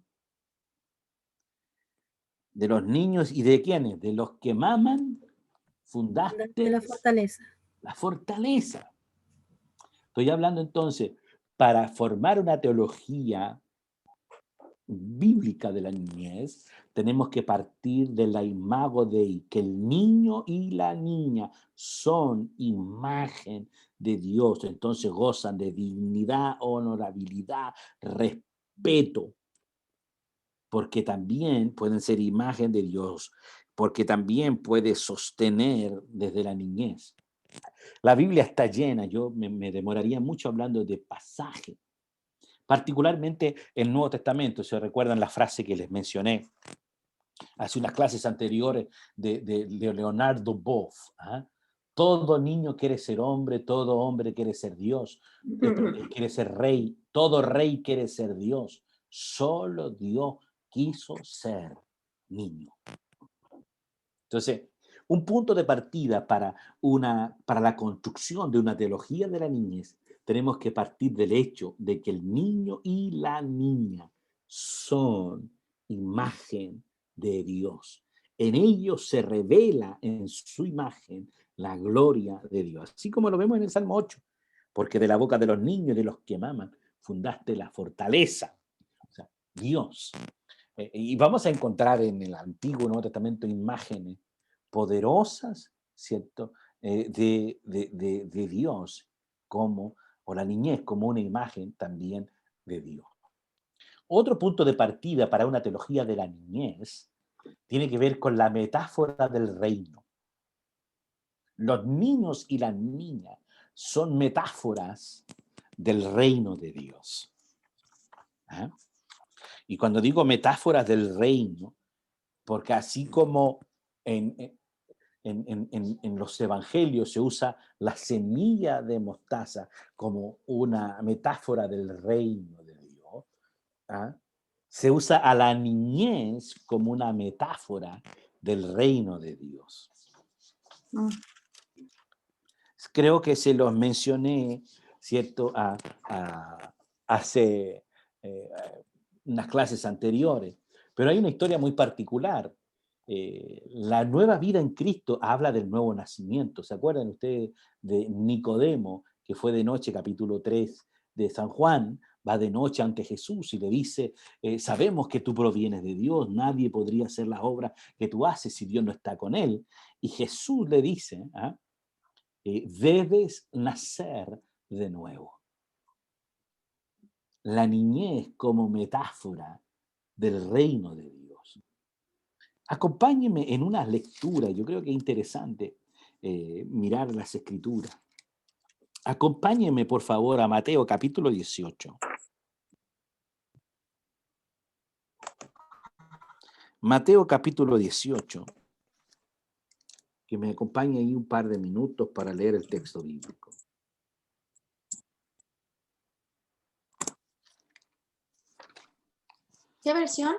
De los niños y de quiénes, de los que maman, fundaste la fortaleza. la fortaleza. Estoy hablando entonces, para formar una teología bíblica de la niñez, tenemos que partir de la imago Dei, que el niño y la niña son imagen de Dios, entonces gozan de dignidad, honorabilidad, respeto, porque también pueden ser imagen de Dios, porque también puede sostener desde la niñez. La Biblia está llena, yo me demoraría mucho hablando de pasajes, particularmente el Nuevo Testamento. ¿Se recuerdan la frase que les mencioné hace unas clases anteriores de Leonardo Boff? ¿Ah? Todo niño quiere ser hombre, todo hombre quiere ser Dios, quiere ser rey, todo rey quiere ser Dios. Solo Dios quiso ser niño. Entonces, un punto de partida para la construcción de una teología de la niñez, tenemos que partir del hecho de que el niño y la niña son imagen de Dios. En ellos se revela en su imagen la gloria de Dios. Así como lo vemos en el Salmo 8, porque de la boca de los niños y de los que maman fundaste la fortaleza. O sea, Dios. Y vamos a encontrar en el Antiguo Nuevo Testamento imágenes poderosas, ¿cierto? De Dios, o la niñez como una imagen también de Dios. Otro punto de partida para una teología de la niñez tiene que ver con la metáfora del reino. Los niños y las niñas son metáforas del reino de Dios. ¿Ah? Y cuando digo metáforas del reino, porque así como en los evangelios se usa la semilla de mostaza como una metáfora del reino de Dios, ¿ah? Se usa a la niñez como una metáfora del reino de Dios. Creo que se los mencioné, ¿cierto?, hace unas clases anteriores, pero hay una historia muy particular. La nueva vida en Cristo habla del nuevo nacimiento. ¿Se acuerdan ustedes de Nicodemo, que fue de noche, capítulo 3 de San Juan? Va de noche ante Jesús y le dice, sabemos que tú provienes de Dios, nadie podría hacer las obras que tú haces si Dios no está con él. Y Jesús le dice, debes nacer de nuevo. La niñez como metáfora del reino de Dios. Acompáñenme en una lectura, yo creo que es interesante mirar las escrituras. Acompáñenme, por favor, a Mateo capítulo 18. Mateo capítulo 18. Que me acompañe ahí un par de minutos para leer el texto bíblico. ¿Qué versión?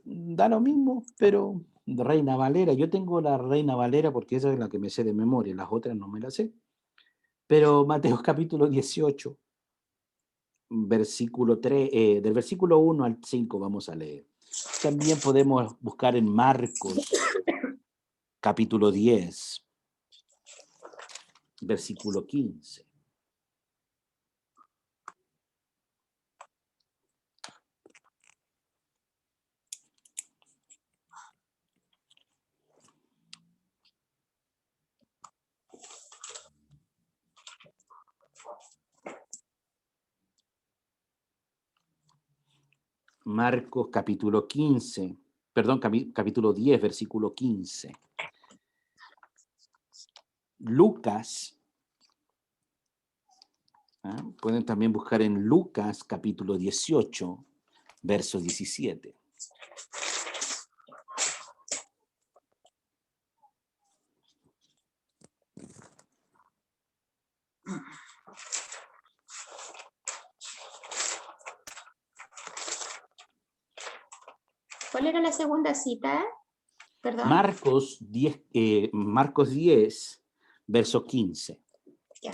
Da lo mismo, pero Reina Valera. Yo tengo la Reina Valera porque esa es la que me sé de memoria, las otras no me las sé. Pero Mateo capítulo 18, versículo 3, del versículo 1 al 5 vamos a leer. También podemos buscar en Marcos capítulo 10, versículo 15. Marcos capítulo 15, perdón, capítulo 10, versículo 15. Lucas, pueden también buscar en Lucas capítulo 18, verso 17. ¿Cuál era la segunda cita? Perdón. Marcos 10, verso 15. Ya.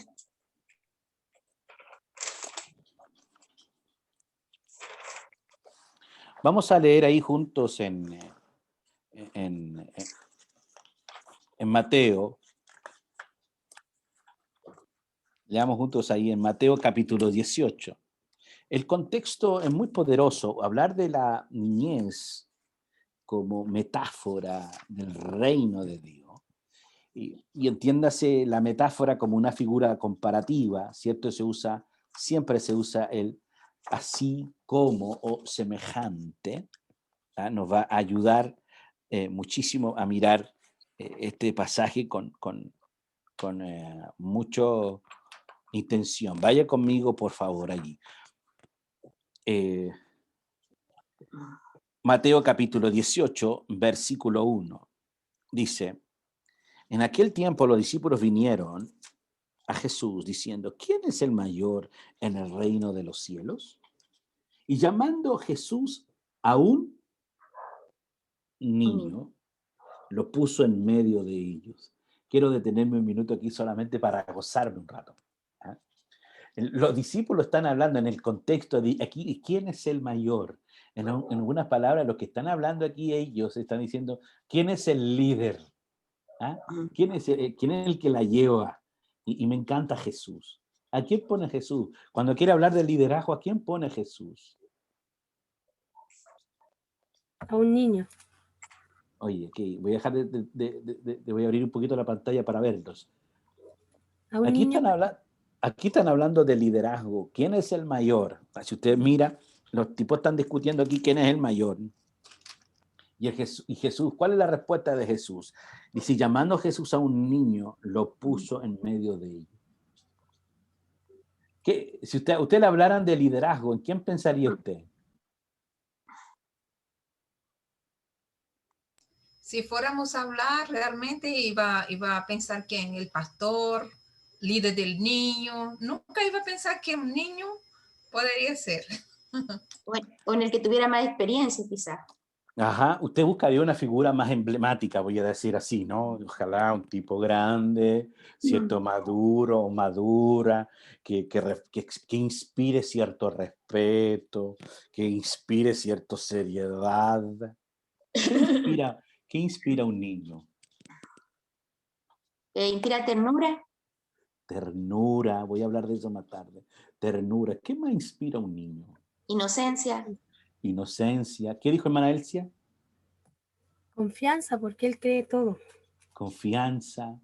Vamos a leer ahí juntos en Mateo. Leamos juntos ahí en Mateo capítulo 18. El contexto es muy poderoso. Hablar de la niñez como metáfora del reino de Dios. Y entiéndase la metáfora como una figura comparativa, ¿cierto? Siempre se usa el así como o semejante. Nos va a ayudar muchísimo a mirar este pasaje con mucha intención. Vaya conmigo, por favor, allí. Mateo capítulo 18, versículo 1. Dice, en aquel tiempo los discípulos vinieron a Jesús diciendo, ¿quién es el mayor en el reino de los cielos? Y llamando Jesús a un niño, lo puso en medio de ellos. Quiero detenerme un minuto aquí solamente para gozarme un rato. Los discípulos están hablando en el contexto de aquí, ¿quién es el mayor? En algunas palabras, lo que están hablando aquí ellos están diciendo, ¿quién es el líder? ¿Quién es el que la lleva? Y me encanta Jesús. ¿A quién pone Jesús? Cuando quiere hablar de liderazgo, ¿a quién pone Jesús? A un niño. Oye, okay, voy a dejar voy a abrir un poquito la pantalla para verlos. A un niño. Aquí están hablando de liderazgo. ¿Quién es el mayor? Si usted mira, los tipos están discutiendo aquí quién es el mayor. Y Jesús, ¿cuál es la respuesta de Jesús? Dice, llamando Jesús a un niño, lo puso en medio de ellos. Si usted le hablaran de liderazgo, ¿en quién pensaría usted? Si fuéramos a hablar, realmente iba a pensar que en el pastor, líder del niño, nunca iba a pensar que un niño podría ser. O en el que tuviera más experiencia, quizás. Ajá, usted buscaría una figura más emblemática, voy a decir así, ¿no? Ojalá un tipo grande, cierto, maduro o madura, que inspire cierto respeto, que inspire cierta seriedad. ¿Qué inspira un niño? ¿Inspira ternura? Ternura, voy a hablar de eso más tarde. Ternura, ¿qué más inspira un niño? Inocencia. Inocencia. ¿Qué dijo hermana Elsia? Confianza, porque él cree todo. Confianza.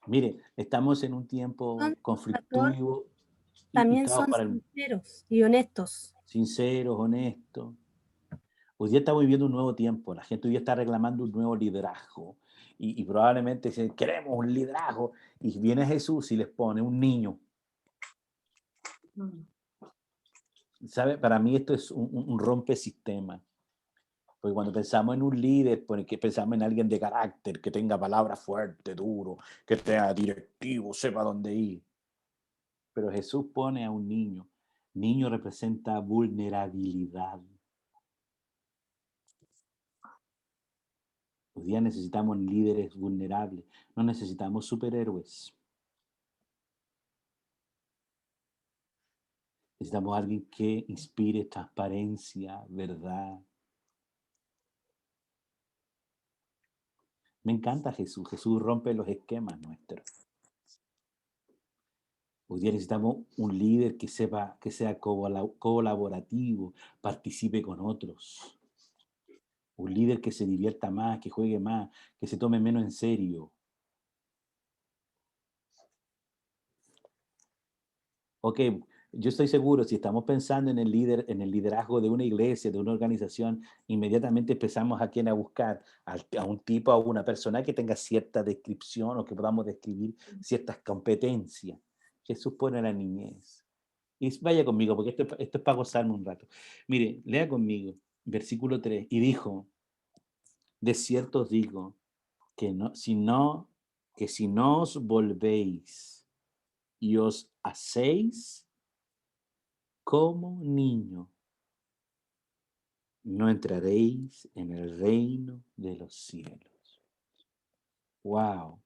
Mire, estamos en un tiempo conflictivo. También son sinceros y honestos. Sinceros, honestos. Hoy día estamos viviendo un nuevo tiempo. La gente hoy día está reclamando un nuevo liderazgo. Y probablemente dicen, queremos un liderazgo. Y viene Jesús y les pone un niño. ¿Sabe? Para mí esto es un rompesistema. Porque cuando pensamos en un líder, que pensamos en alguien de carácter, que tenga palabras fuertes, duro, que sea directivo, sepa dónde ir. Pero Jesús pone a un niño. Niño representa vulnerabilidad. Hoy día necesitamos líderes vulnerables. No necesitamos superhéroes. Necesitamos a alguien que inspire transparencia, verdad. Me encanta Jesús. Jesús rompe los esquemas nuestros. Hoy día necesitamos un líder que sea colaborativo, participe con otros. Un líder que se divierta más, que juegue más, que se tome menos en serio. Ok, yo estoy seguro, si estamos pensando en el líder, en el liderazgo de una iglesia, de una organización, inmediatamente empezamos a buscar a un tipo, a una persona que tenga cierta descripción o que podamos describir ciertas competencias. Jesús pone la niñez. Y vaya conmigo, porque esto es para gozarme un rato. Mire, lea conmigo, versículo 3, y dijo, de cierto os digo, que si no os volvéis y os hacéis como niño, no entraréis en el reino de los cielos. Wow.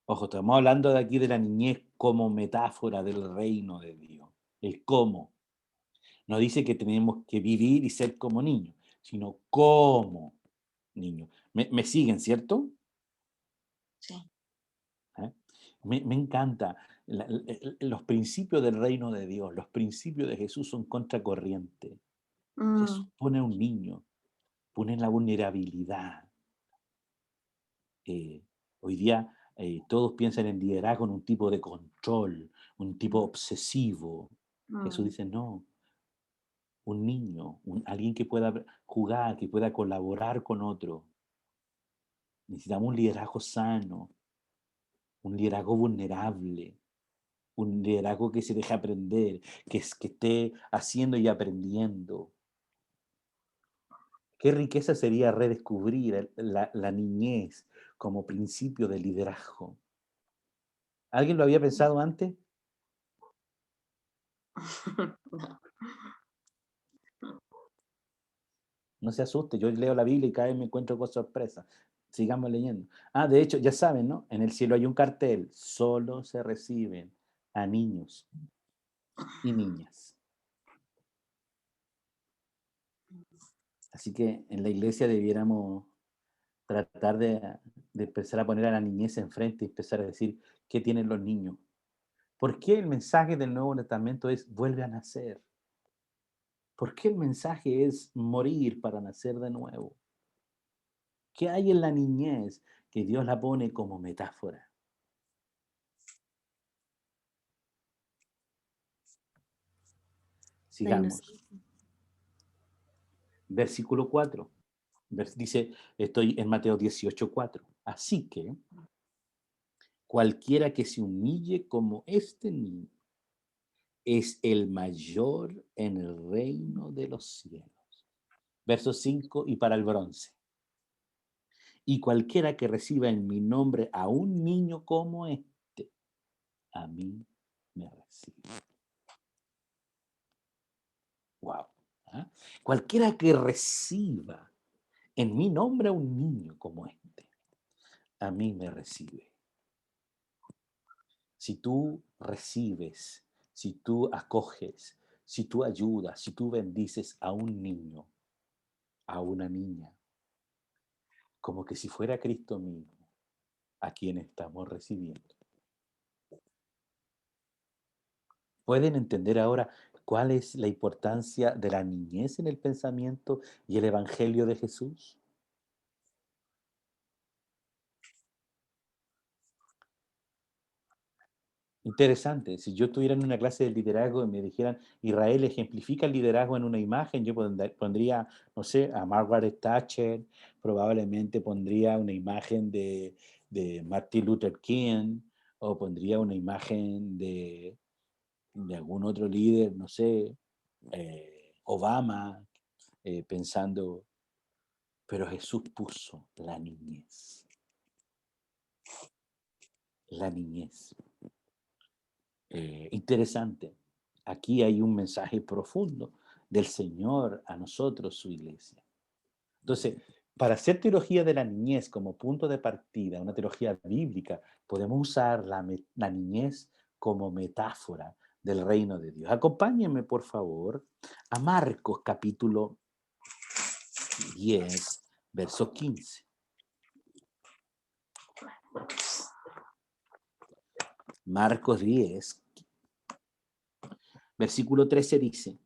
Ojo, estamos hablando de aquí de la niñez como metáfora del reino de Dios. El cómo. No dice que tenemos que vivir y ser como niños, sino como niños. ¿Me siguen, cierto? Sí. ¿Eh? Me encanta. Los principios del reino de Dios, los principios de Jesús son contracorriente. Jesús pone a un niño, pone la vulnerabilidad. Hoy día todos piensan en liderazgo en un tipo de control, un tipo obsesivo. Jesús dice, no, un niño, alguien que pueda jugar, que pueda colaborar con otro. Necesitamos un liderazgo sano, un liderazgo vulnerable, un liderazgo que se deje aprender, que esté haciendo y aprendiendo. Qué riqueza sería redescubrir la niñez como principio de liderazgo. ¿Alguien lo había pensado antes? No se asuste, yo leo la Biblia y cada vez me encuentro con sorpresas. Sigamos leyendo. De hecho, ya saben, ¿no? En el cielo hay un cartel, solo se reciben a niños y niñas. Así que en la iglesia debiéramos tratar de empezar a poner a la niñez enfrente y empezar a decir, ¿qué tienen los niños? ¿Por qué el mensaje del Nuevo Testamento es vuelve a nacer? ¿Por qué el mensaje es morir para nacer de nuevo? ¿Qué hay en la niñez que Dios la pone como metáfora? Sigamos. Versículo 4. Dice, estoy en Mateo 18:4. Así que cualquiera que se humille como este niño es el mayor en el reino de los cielos. Verso 5 y para el bronce. Y cualquiera que reciba en mi nombre a un niño como este, a mí me recibe. Wow. Cualquiera que reciba en mi nombre a un niño como este, a mí me recibe. Si tú recibes, si tú acoges, si tú ayudas, si tú bendices a un niño, a una niña, como que si fuera Cristo mismo, a quien estamos recibiendo. ¿Pueden entender ahora cuál es la importancia de la niñez en el pensamiento y el evangelio de Jesús? Interesante. Si yo estuviera en una clase de liderazgo y me dijeran, Israel ejemplifica el liderazgo en una imagen, yo pondría, no sé, a Margaret Thatcher, probablemente pondría una imagen de Martin Luther King, o pondría una imagen de algún otro líder, no sé, Obama, pensando, pero Jesús puso la niñez. La niñez. Interesante. Aquí hay un mensaje profundo del Señor a nosotros, su iglesia. Entonces, para hacer teología de la niñez como punto de partida, una teología bíblica, podemos usar la niñez como metáfora del reino de Dios. Acompáñenme, por favor, a Marcos capítulo 10, verso 15. Marcos 10, versículo 13 dice,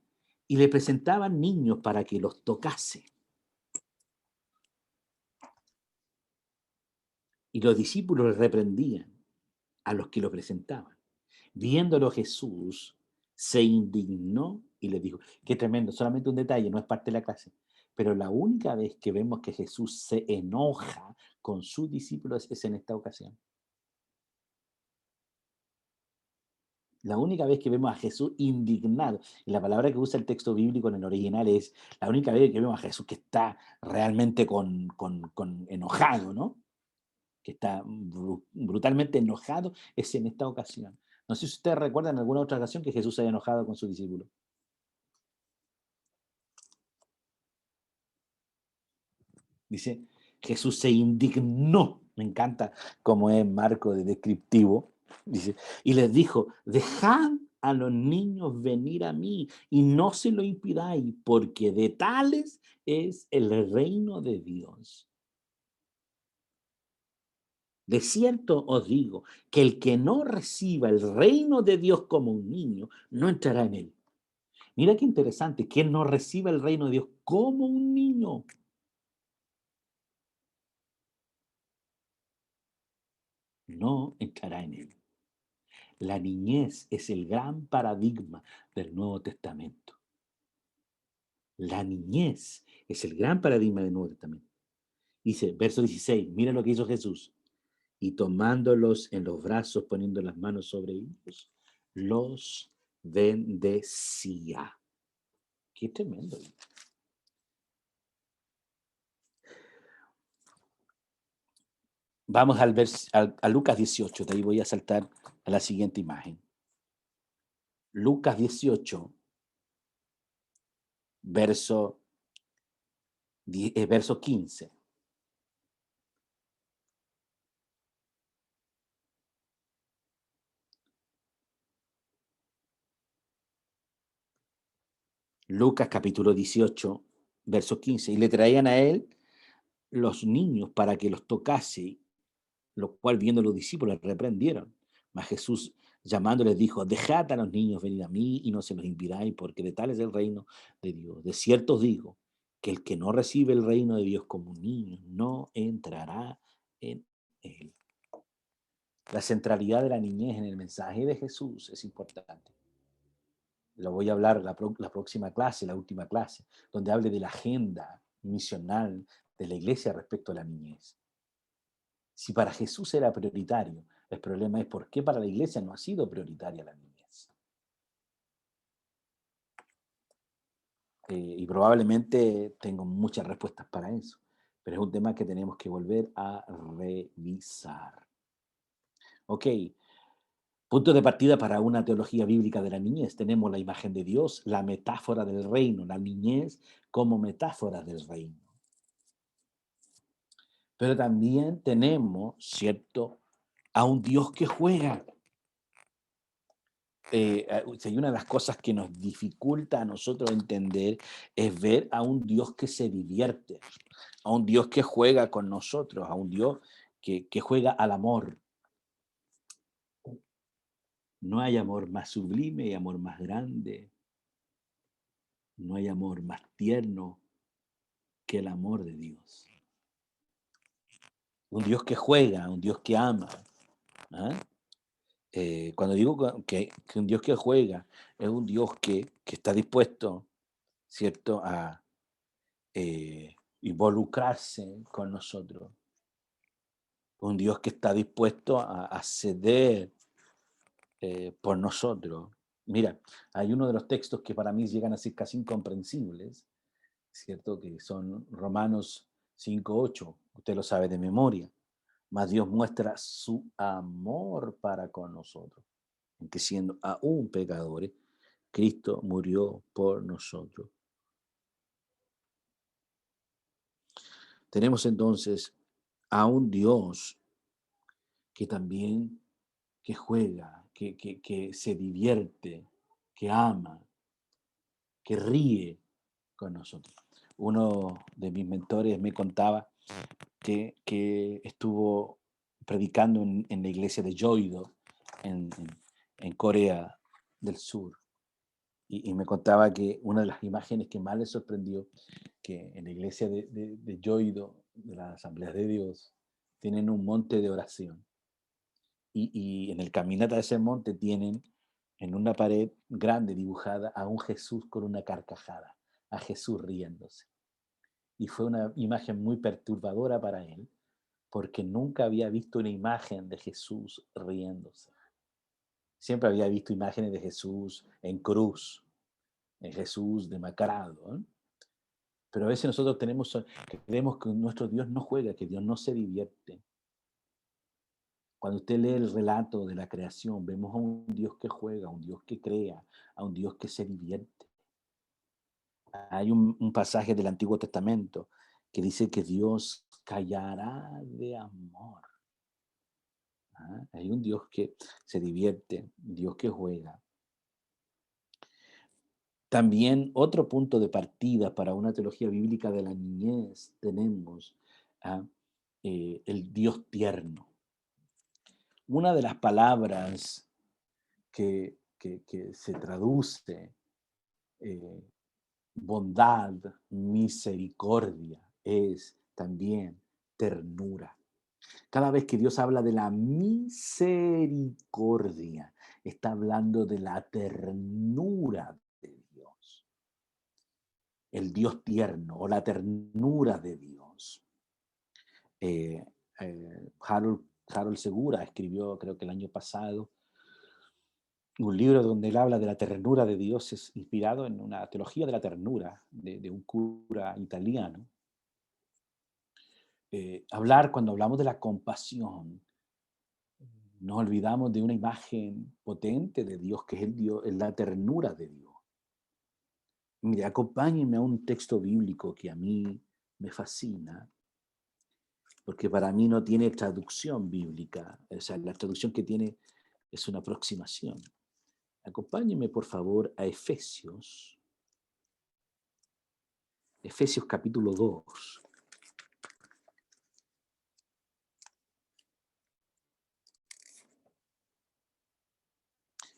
y le presentaban niños para que los tocase. Y los discípulos reprendían a los que lo presentaban. Viéndolo Jesús, se indignó y les dijo, qué tremendo, solamente un detalle, no es parte de la clase, pero la única vez que vemos que Jesús se enoja con sus discípulos es en esta ocasión. La única vez que vemos a Jesús indignado, y la palabra que usa el texto bíblico en el original es la única vez que vemos a Jesús que está realmente con enojado, ¿no? Que está brutalmente enojado, es en esta ocasión. No sé si ustedes recuerdan en alguna otra ocasión que Jesús se haya enojado con sus discípulos. Dice, Jesús se indignó. Me encanta cómo es Marco de descriptivo. Dice, y les dijo, dejad a los niños venir a mí y no se lo impidáis, porque de tales es el reino de Dios. De cierto os digo que el que no reciba el reino de Dios como un niño, no entrará en él. Mira qué interesante, quien no reciba el reino de Dios como un niño, no entrará en él. La niñez es el gran paradigma del Nuevo Testamento. La niñez es el gran paradigma del Nuevo Testamento. Dice, verso 16, mira lo que hizo Jesús. Y tomándolos en los brazos, poniendo las manos sobre ellos, los bendecía. Qué tremendo. Vamos a Lucas 18, de ahí voy a saltar a la siguiente imagen. Lucas 18, verso 15. Lucas capítulo 18, verso 15. Y le traían a él los niños para que los tocase, lo cual viendo los discípulos reprendieron. Mas Jesús llamándoles dijo, dejad a los niños venir a mí y no se los impidáis, porque de tal es el reino de Dios. De cierto os digo que el que no recibe el reino de Dios como un niño no entrará en él. La centralidad de la niñez en el mensaje de Jesús es importante. Lo voy a hablar la próxima clase, la última clase, donde hable de la agenda misional de la iglesia respecto a la niñez. Si para Jesús era prioritario, el problema es por qué para la iglesia no ha sido prioritaria la niñez. Y probablemente tengo muchas respuestas para eso, pero es un tema que tenemos que volver a revisar. Ok, punto de partida para una teología bíblica de la niñez. Tenemos la imagen de Dios, la metáfora del reino, la niñez como metáfora del reino. Pero también tenemos, ¿cierto?, a un Dios que juega. Si una de las cosas que nos dificulta a nosotros entender es ver a un Dios que se divierte, a un Dios que juega con nosotros, a un Dios que juega al amor. No hay amor más sublime y amor más grande. No hay amor más tierno que el amor de Dios. Un Dios que juega, un Dios que ama. ¿eh? Cuando digo que un Dios que juega, es un Dios que está dispuesto, ¿cierto?, a involucrarse con nosotros. Un Dios que está dispuesto a ceder por nosotros. Mira, hay uno de los textos que para mí llegan a ser casi incomprensibles, ¿cierto?, que son Romanos 5:8. Usted lo sabe de memoria. Mas Dios muestra su amor para con nosotros, en que siendo aún pecadores, Cristo murió por nosotros. Tenemos entonces a un Dios que también que juega, que se divierte, que ama, que ríe con nosotros. Uno de mis mentores me contaba que estuvo predicando en la iglesia de Jeoido, en Corea del Sur. Y me contaba que una de las imágenes que más le sorprendió, que en la iglesia de Jeoido, de la Asamblea de Dios, tienen un monte de oración. Y en el caminata de ese monte tienen en una pared grande dibujada a un Jesús con una carcajada, a Jesús riéndose. Y fue una imagen muy perturbadora para él, porque nunca había visto una imagen de Jesús riéndose. Siempre había visto imágenes de Jesús en cruz, en Jesús demacrado, ¿eh? Pero a veces nosotros creemos que nuestro Dios no juega, que Dios no se divierte. Cuando usted lee el relato de la creación, vemos a un Dios que juega, a un Dios que crea, a un Dios que se divierte. Hay un pasaje del Antiguo Testamento que dice que Dios callará de amor. ¿Ah? Hay un Dios que se divierte, un Dios que juega. También otro punto de partida para una teología bíblica de la niñez tenemos el Dios tierno. Una de las palabras que se traduce bondad, misericordia, es también ternura. Cada vez que Dios habla de la misericordia, está hablando de la ternura de Dios. El Dios tierno o la ternura de Dios. Harold Segura escribió, creo que el año pasado, un libro donde él habla de la ternura de Dios, es inspirado en una teología de la ternura de un cura italiano. Cuando hablamos de la compasión, nos olvidamos de una imagen potente de Dios, que es la ternura de Dios. Mire, acompáñenme a un texto bíblico que a mí me fascina, porque para mí no tiene traducción bíblica. O sea, la traducción que tiene es una aproximación. Acompáñenme, por favor, a Efesios capítulo 2.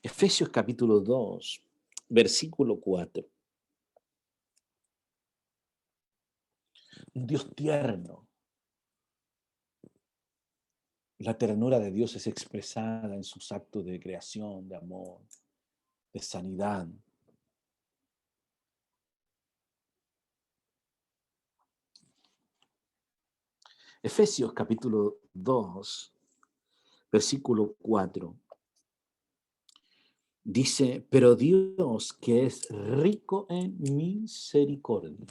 Efesios capítulo 2, versículo 4. Un Dios tierno. La ternura de Dios es expresada en sus actos de creación, de amor, de sanidad. Efesios capítulo 2, versículo 4. Dice, pero Dios que es rico en misericordia.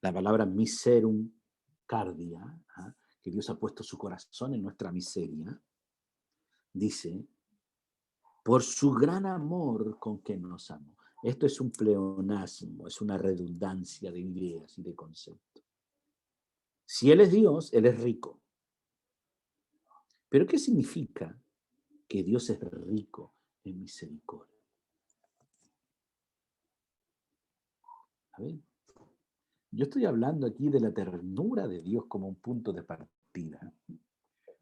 La palabra miserum cardia, que Dios ha puesto su corazón en nuestra miseria, dice, por su gran amor con que nos amó. Esto es un pleonasmo, es una redundancia de ideas y de conceptos. Si Él es Dios, Él es rico. ¿Pero qué significa que Dios es rico en misericordia? A ver, yo estoy hablando aquí de la ternura de Dios como un punto de partida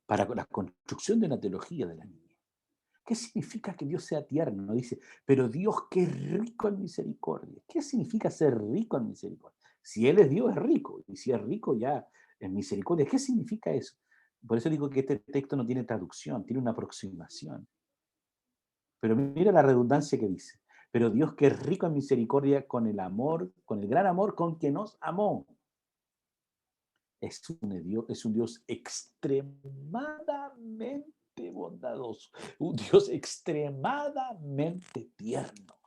para la construcción de una teología de la niñez. ¿Qué significa que Dios sea tierno? Dice, pero Dios que es rico en misericordia. ¿Qué significa ser rico en misericordia? Si Él es Dios, es rico. Y si es rico ya en misericordia, ¿qué significa eso? Por eso digo que este texto no tiene traducción, tiene una aproximación. Pero mira la redundancia que dice. Pero Dios que es rico en misericordia con el amor, con el gran amor con que nos amó. Es un Dios extremadamente bondadoso, un Dios extremadamente tierno.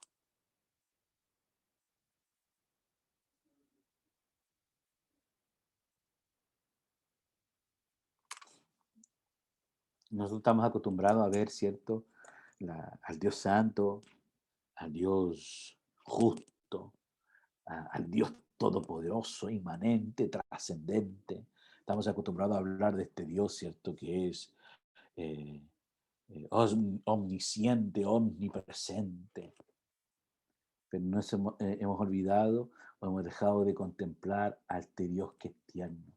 Nosotros estamos acostumbrados a ver, ¿cierto?, al Dios santo, al Dios justo, al Dios todopoderoso, inmanente, trascendente. Estamos acostumbrados a hablar de este Dios, ¿cierto?, que es omnisciente, omnipresente. Pero nos hemos olvidado o hemos dejado de contemplar a este Dios que es tierno.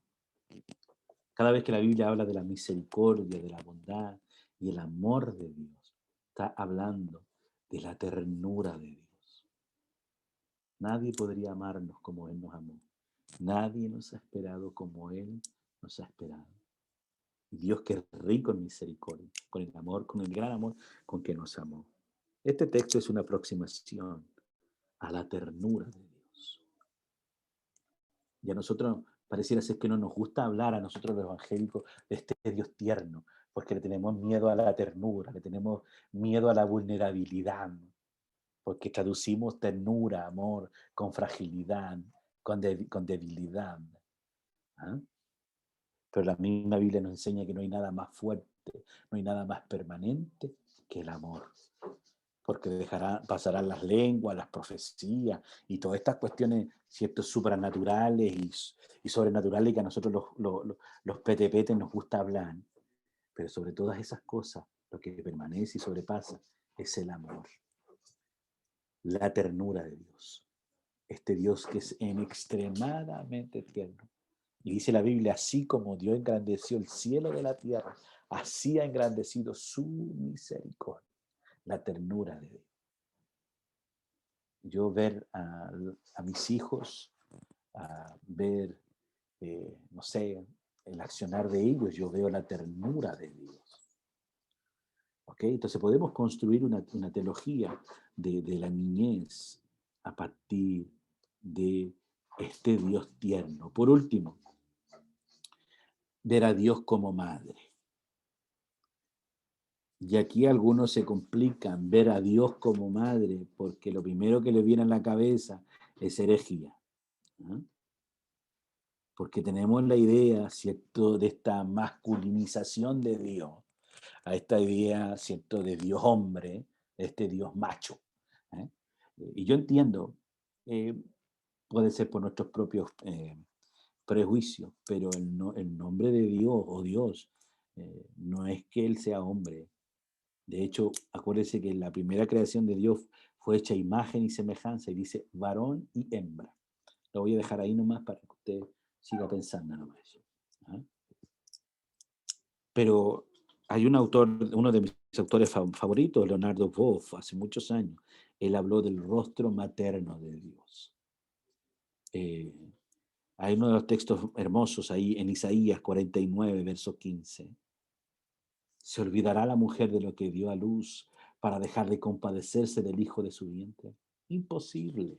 Cada vez que la Biblia habla de la misericordia, de la bondad y el amor de Dios, está hablando de la ternura de Dios. Nadie podría amarnos como Él nos amó. Nadie nos ha esperado como Él nos ha esperado. Y Dios que es rico en misericordia, con el amor, con el gran amor con que nos amó. Este texto es una aproximación a la ternura de Dios. Y a nosotros pareciera ser que no nos gusta hablar a nosotros los evangélicos de este Dios tierno, porque le tenemos miedo a la ternura, le tenemos miedo a la vulnerabilidad, porque traducimos ternura, amor, con fragilidad, con debilidad. ¿Ah? Pero la misma Biblia nos enseña que no hay nada más fuerte, no hay nada más permanente que el amor. Porque pasarán las lenguas, las profecías y todas estas cuestiones, ¿cierto?, supranaturales y sobrenaturales que a nosotros los petepetes nos gusta hablar. Pero sobre todas esas cosas, lo que permanece y sobrepasa es el amor. La ternura de Dios. Este Dios que es extremadamente tierno. Y dice la Biblia, así como Dios engrandeció el cielo de la tierra, así ha engrandecido su misericordia, la ternura de Dios. Yo ver a mis hijos, ver, no sé, el accionar de ellos, yo veo la ternura de Dios. ¿Ok? Entonces podemos construir una teología de la niñez a partir de este Dios tierno. Por último, ver a Dios como madre. Y aquí algunos se complican ver a Dios como madre porque lo primero que les viene a la cabeza es herejía. ¿No? Porque tenemos la idea, ¿cierto?, de esta masculinización de Dios, a esta idea, ¿cierto?, de Dios hombre, de este Dios macho. ¿Eh? Y yo entiendo, puede ser por nuestros propios prejuicios, pero el nombre de Dios o Dios no es que Él sea hombre. De hecho, acuérdense que la primera creación de Dios fue hecha a imagen y semejanza y dice varón y hembra. Lo voy a dejar ahí nomás para que usted siga pensando nomás. ¿Ah? Pero hay un autor, uno de mis autores favoritos, Leonardo Boff, hace muchos años, él habló del rostro materno de Dios. Hay uno de los textos hermosos ahí en Isaías 49, verso 15. ¿Se olvidará la mujer de lo que dio a luz para dejar de compadecerse del hijo de su vientre? Imposible.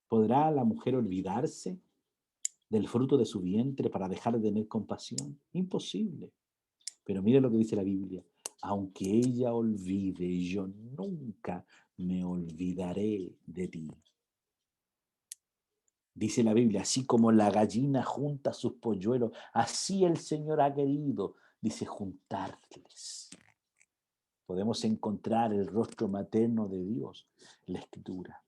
¿Podrá la mujer olvidarse del fruto de su vientre para dejar de tener compasión? Imposible. Pero mire lo que dice la Biblia. Aunque ella olvide, yo nunca me olvidaré de ti. Dice la Biblia, así como la gallina junta sus polluelos, así el Señor ha querido, dice, juntarles. Podemos encontrar el rostro materno de Dios en la Escritura.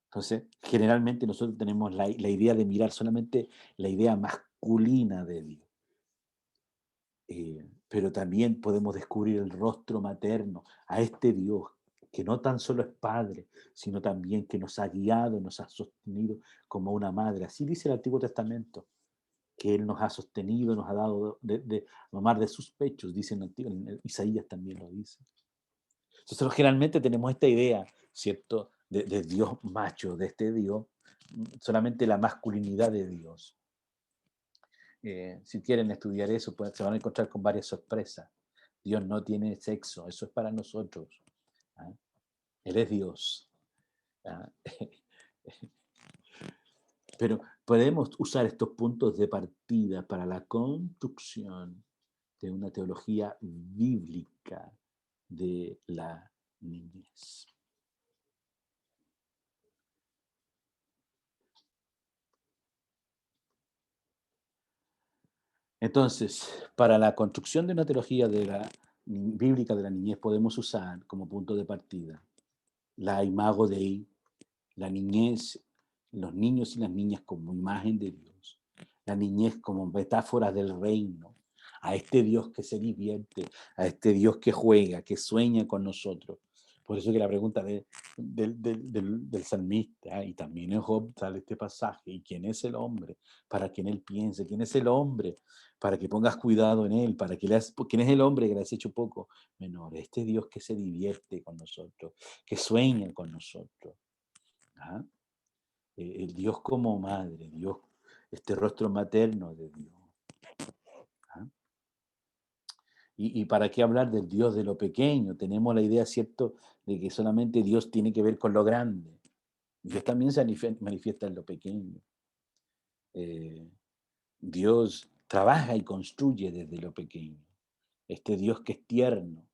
Entonces, generalmente nosotros tenemos la idea de mirar solamente la idea masculina de Dios. Pero también podemos descubrir el rostro materno a este Dios que no tan solo es Padre, sino también que nos ha guiado, nos ha sostenido como una madre. Así dice el Antiguo Testamento, que Él nos ha sostenido, nos ha dado de mamar de sus pechos, dice en Isaías también lo dice. Nosotros generalmente tenemos esta idea, ¿cierto?, de Dios macho, de este Dios, solamente la masculinidad de Dios. Si quieren estudiar eso, pues, se van a encontrar con varias sorpresas. Dios no tiene sexo, eso es para nosotros. ¿Ah? Él es Dios. ¿Ah? Pero podemos usar estos puntos de partida para la construcción de una teología bíblica de la niñez. Entonces, para la construcción de una teología bíblica de la niñez podemos usar como punto de partida la imago Dei, la niñez, los niños y las niñas como imagen de Dios, la niñez como metáfora del reino, a este Dios que se divierte, a este Dios que juega, que sueña con nosotros. Por eso que la pregunta del salmista, y también en Job sale este pasaje, ¿y quién es el hombre para que en él piense? ¿Quién es el hombre para que pongas cuidado en él? ¿Quién es el hombre que le has hecho poco menor? Este Dios que se divierte con nosotros, que sueña con nosotros. ¿Ah? El Dios como madre, Dios, este rostro materno de Dios. ¿Ah? ¿Y para qué hablar del Dios de lo pequeño? Tenemos la idea, ¿cierto?, de que solamente Dios tiene que ver con lo grande. Dios también se manifiesta en lo pequeño. Dios trabaja y construye desde lo pequeño. Este Dios que es tierno.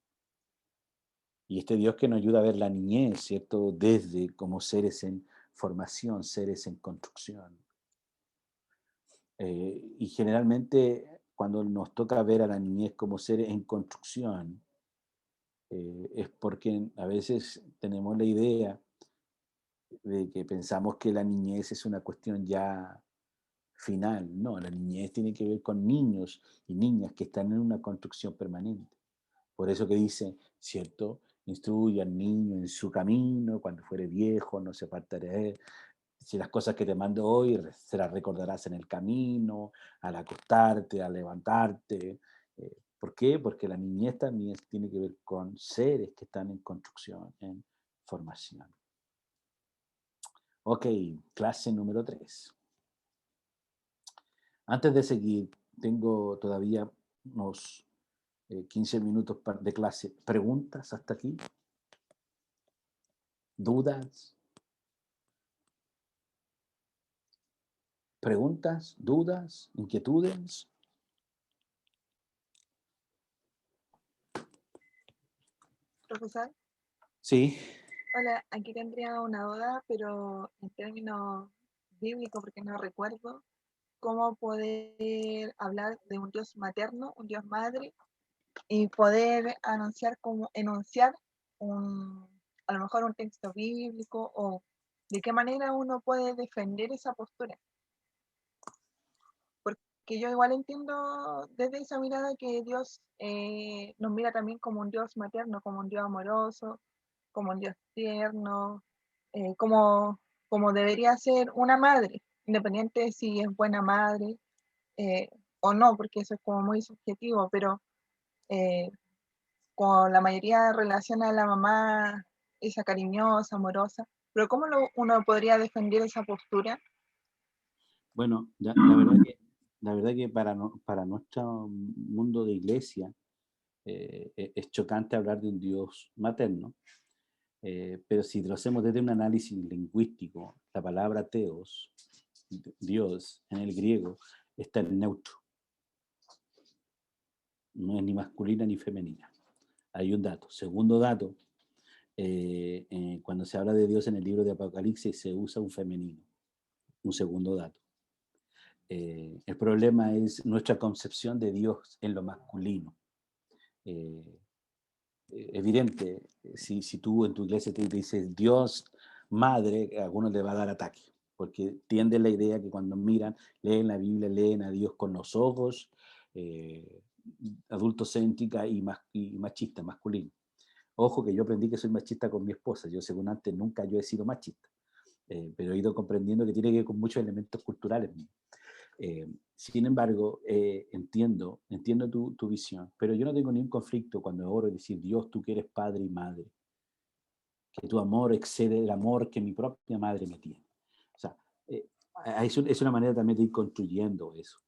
Y este Dios que nos ayuda a ver la niñez, ¿cierto?, desde como seres en formación, seres en construcción. Y generalmente cuando nos toca ver a la niñez como seres en construcción, es porque a veces tenemos la idea de que pensamos que la niñez es una cuestión ya final. No, la niñez tiene que ver con niños y niñas que están en una construcción permanente. Por eso que dice, ¿cierto? Instruye al niño en su camino, cuando fuere viejo no se apartará de él. Si las cosas que te mando hoy se las recordarás en el camino, al acostarte, al levantarte. ¿Por qué? Porque la niñez también tiene que ver con seres que están en construcción, en formación. Ok, clase número 3. Antes de seguir, tengo todavía unos 15 minutos de clase. ¿Preguntas hasta aquí? ¿Dudas? ¿Preguntas? ¿Dudas? ¿Inquietudes? Profesor, Sí. hola, aquí tendría una duda, pero en términos bíblicos, porque no recuerdo cómo poder hablar de un Dios materno, un Dios madre, y poder enunciar a lo mejor un texto bíblico, o de qué manera uno puede defender esa postura. Porque yo igual entiendo desde esa mirada que Dios nos mira también como un Dios materno, como un Dios amoroso, como un Dios tierno, como debería ser una madre, independiente de si es buena madre eh, o no, porque eso es como muy subjetivo, pero eh, con la mayoría relaciona a la mamá esa cariñosa, amorosa, pero ¿cómo uno podría defender esa postura? Bueno, la verdad que para nuestro mundo de iglesia es chocante hablar de un Dios materno, pero si lo hacemos desde un análisis lingüístico, la palabra teos, Dios, en el griego, está en neutro. No es ni masculina ni femenina. Hay un dato. Segundo dato, cuando se habla de Dios en el libro de Apocalipsis se usa un femenino. Un segundo dato. El problema es nuestra concepción de Dios en lo masculino. Evidente, si tú en tu iglesia te dices Dios madre, a algunos le va a dar ataque, porque tiende la idea que cuando miran, leen la Biblia, leen a Dios con los ojos, adultocéntrica y machista, masculino. Ojo que yo aprendí que soy machista con mi esposa, yo según antes nunca yo he sido machista, pero he ido comprendiendo que tiene que ver con muchos elementos culturales míos. Sin embargo, entiendo tu visión, pero yo no tengo ningún conflicto cuando oro y decir, Dios, tú que eres padre y madre, que tu amor excede el amor que mi propia madre me tiene. O sea, es una manera también de ir construyendo eso.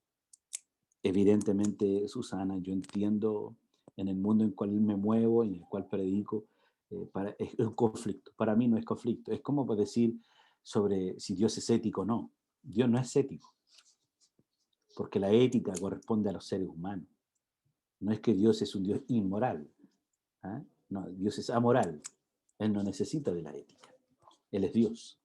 Evidentemente, Susana, yo entiendo en el mundo en el cual me muevo, en el cual predico, es un conflicto. Para mí no es conflicto. Es como decir sobre si Dios es ético o no. Dios no es ético, porque la ética corresponde a los seres humanos. No es que Dios es un Dios inmoral. ¿Ah? No, Dios es amoral. Él no necesita de la ética. Él es Dios.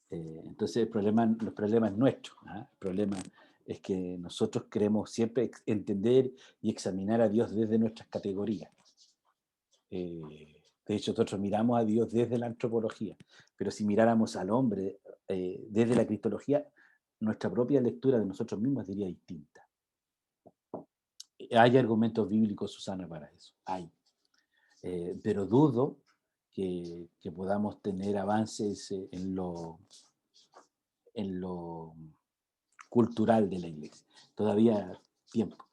Entonces el problema es nuestro. ¿Ah? El problema es que nosotros queremos siempre entender y examinar a Dios desde nuestras categorías. De hecho, nosotros miramos a Dios desde la antropología, pero si miráramos al hombre desde la cristología, nuestra propia lectura de nosotros mismos sería distinta. Hay argumentos bíblicos, Susana, para eso. Hay. Pero dudo que podamos tener avances en lo cultural de la iglesia. Todavía tiempo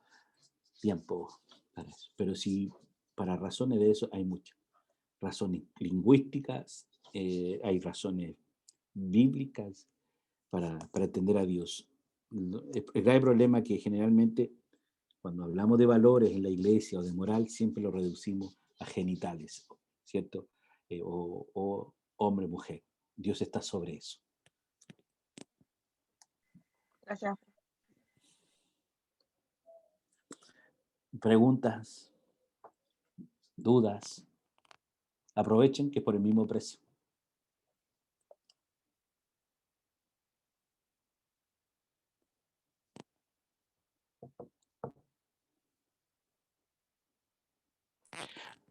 para eso. Pero sí, para razones de eso hay muchas. Razones lingüísticas, hay razones bíblicas para entender a Dios. El grave problema es que generalmente Cuando hablamos de valores en la iglesia o de moral, siempre lo reducimos a genitales, ¿cierto? O hombre-mujer. Dios está sobre eso. Gracias. Preguntas, dudas, aprovechen que es por el mismo precio.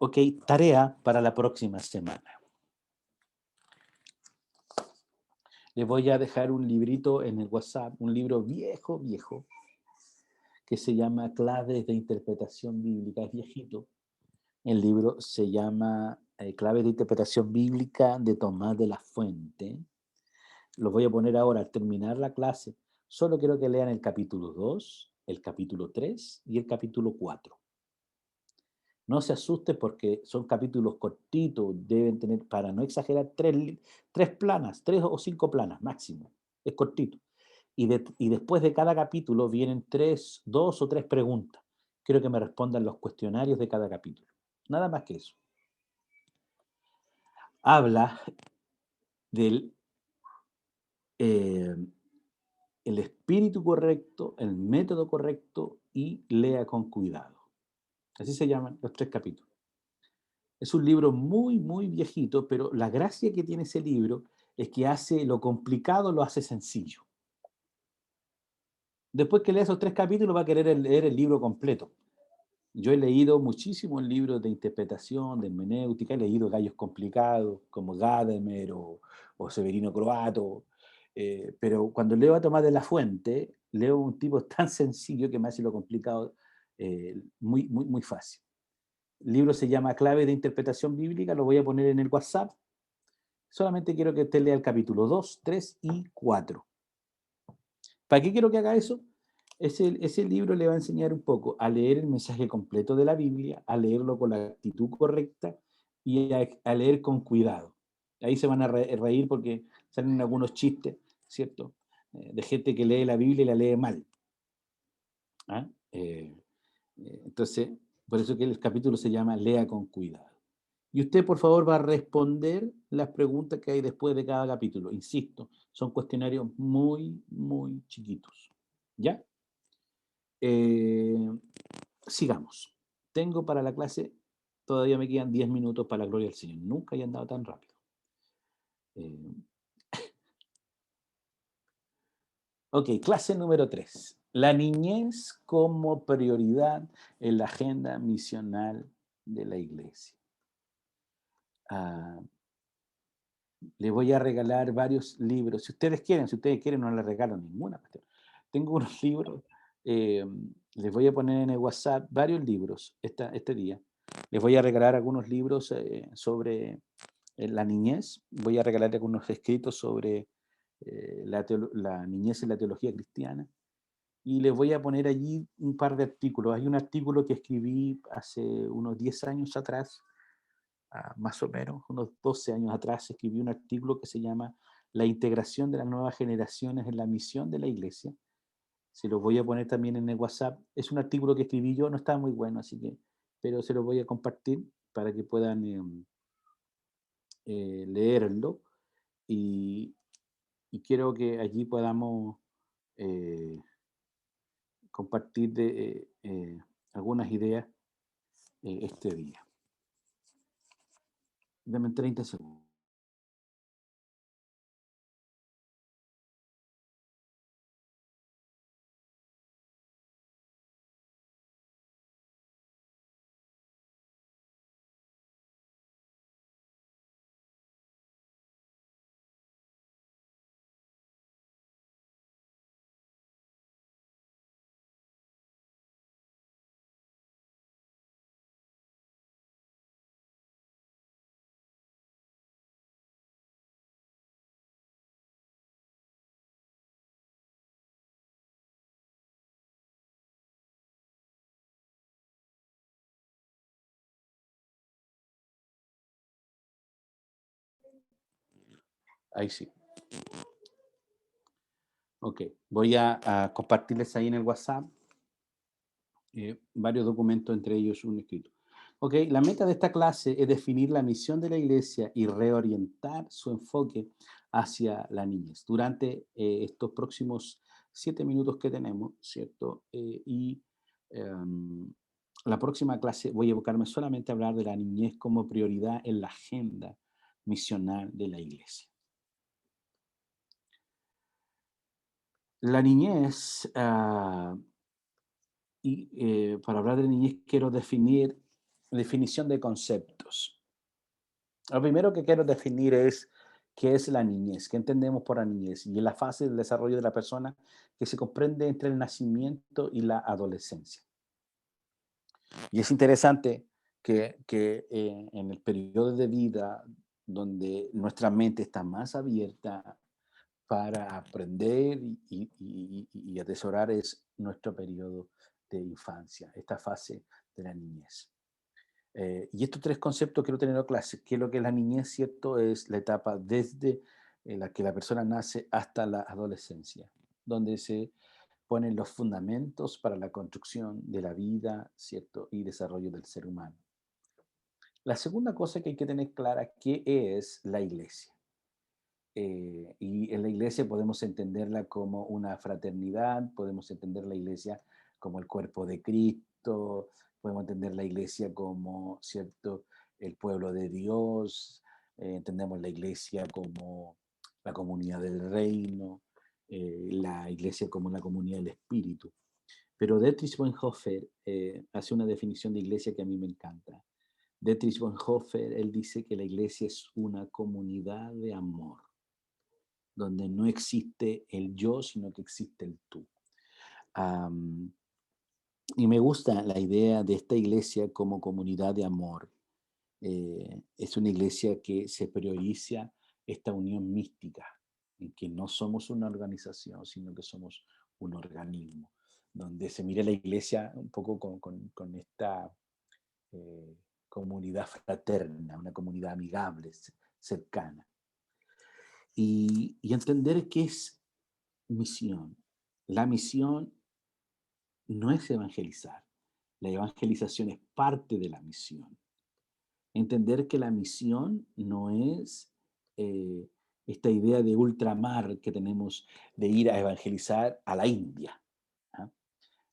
Ok, tarea para la próxima semana. Les voy a dejar un librito en el WhatsApp, un libro viejo, que se llama Claves de Interpretación Bíblica. Es viejito. El libro se llama Claves de Interpretación Bíblica de Tomás de la Fuente. Los voy a poner ahora al terminar la clase. Solo quiero que lean el capítulo 2, el capítulo 3 y el capítulo 4. No se asusten porque son capítulos cortitos, deben tener, para no exagerar, tres planas, 3 o 5 planas máximo. Es cortito. Y después de cada capítulo vienen 2 o 3 preguntas. Quiero que me respondan los cuestionarios de cada capítulo. Nada más que eso. Habla del el espíritu correcto, el método correcto y lea con cuidado. Así se llaman los 3 capítulos. Es un libro muy viejito, pero la gracia que tiene ese libro es que hace lo complicado, lo hace sencillo. Después que lea esos 3 capítulos va a querer leer el libro completo. Yo he leído muchísimos libros de interpretación, de hermenéutica, he leído gallos complicados como Gadamer o Severino Croato, pero cuando leo a Tomás de la Fuente, leo un tipo tan sencillo que me hace lo complicado muy fácil. El libro se llama Clave de Interpretación Bíblica, lo voy a poner en el WhatsApp. Solamente quiero que usted lea el capítulo 2, 3 y 4. ¿Para qué quiero que haga eso? Ese libro le va a enseñar un poco a leer el mensaje completo de la Biblia, a leerlo con la actitud correcta y a leer con cuidado. Ahí se van a reír porque salen algunos chistes, ¿cierto? De gente que lee la Biblia y la lee mal. ¿Ah? Entonces, por eso que el capítulo se llama Lea con cuidado. Y usted, por favor, va a responder las preguntas que hay después de cada capítulo. Insisto, son cuestionarios muy chiquitos. ¿Ya? Sigamos. Tengo para la clase, todavía me quedan 10 minutos para la gloria del Señor. Nunca he andado tan rápido. Ok, clase número 3. La niñez como prioridad en la agenda misional de la iglesia. Les voy a regalar varios libros. Si ustedes quieren, no les regalo ninguna. Tengo unos libros, les voy a poner en el WhatsApp varios libros este día. Les voy a regalar algunos libros sobre la niñez. Voy a regalar algunos escritos sobre la niñez en la teología cristiana. Y les voy a poner allí un par de artículos. Hay un artículo que escribí hace unos 10 años atrás, más o menos, unos 12 años atrás, escribí un artículo que se llama La integración de las nuevas generaciones en la misión de la iglesia. Se los voy a poner también en el WhatsApp. Es un artículo que escribí yo, no está muy bueno, así que, pero se los voy a compartir para que puedan leerlo. Y quiero que allí podamos compartir algunas ideas este día. Dame 30 segundos. Ahí sí. Ok, voy a compartirles ahí en el WhatsApp varios documentos, entre ellos un escrito. Ok, la meta de esta clase es definir la misión de la iglesia y reorientar su enfoque hacia la niñez durante estos próximos 7 minutos que tenemos, ¿cierto? La próxima clase voy a enfocarme solamente a hablar de la niñez como prioridad en la agenda misional de la iglesia. La niñez, para hablar de niñez quiero definir definición de conceptos. Lo primero que quiero definir es qué es la niñez, qué entendemos por la niñez, y es la fase del desarrollo de la persona que se comprende entre el nacimiento y la adolescencia. Y es interesante que en el periodo de vida donde nuestra mente está más abierta para aprender y atesorar es nuestro periodo de infancia, esta fase de la niñez. Y estos 3 conceptos quiero tener en clase, que lo que es la niñez, ¿cierto? Es la etapa desde la que la persona nace hasta la adolescencia, donde se ponen los fundamentos para la construcción de la vida, ¿cierto? Y desarrollo del ser humano. La segunda cosa que hay que tener clara, ¿qué es la iglesia? Y en la iglesia podemos entenderla como una fraternidad, podemos entender la iglesia como el cuerpo de Cristo, podemos entender la iglesia como, ¿cierto?, el pueblo de Dios, entendemos la iglesia como la comunidad del reino, la iglesia como la comunidad del espíritu. Pero Dietrich Bonhoeffer hace una definición de iglesia que a mí me encanta. Dietrich Bonhoeffer, él dice que la iglesia es una comunidad de amor, donde no existe el yo, sino que existe el tú. Y me gusta la idea de esta iglesia como comunidad de amor. Es una iglesia que se prioriza esta unión mística, en que no somos una organización, sino que somos un organismo, donde se mira la iglesia un poco con esta comunidad fraterna, una comunidad amigable, cercana. Y entender qué es misión. La misión no es evangelizar. La evangelización es parte de la misión. Entender que la misión no es esta idea de ultramar que tenemos de ir a evangelizar a la India. ¿Ah?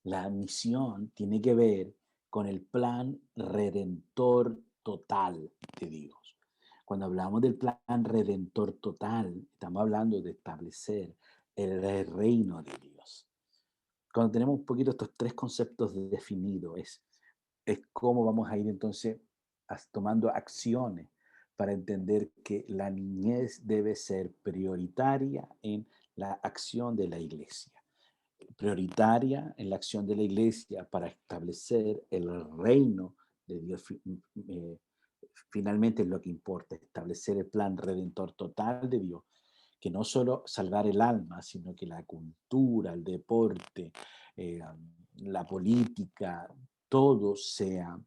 La misión tiene que ver con el plan redentor total de Dios. Cuando hablamos del plan redentor total, estamos hablando de establecer el reino de Dios. Cuando tenemos un poquito estos 3 conceptos definidos, es cómo vamos a ir entonces tomando acciones para entender que la niñez debe ser prioritaria en la acción de la iglesia. Prioritaria en la acción de la iglesia para establecer el reino de Dios. Finalmente es lo que importa, establecer el plan redentor total de Dios, que no solo salvar el alma, sino que la cultura, el deporte, la política, todo sea,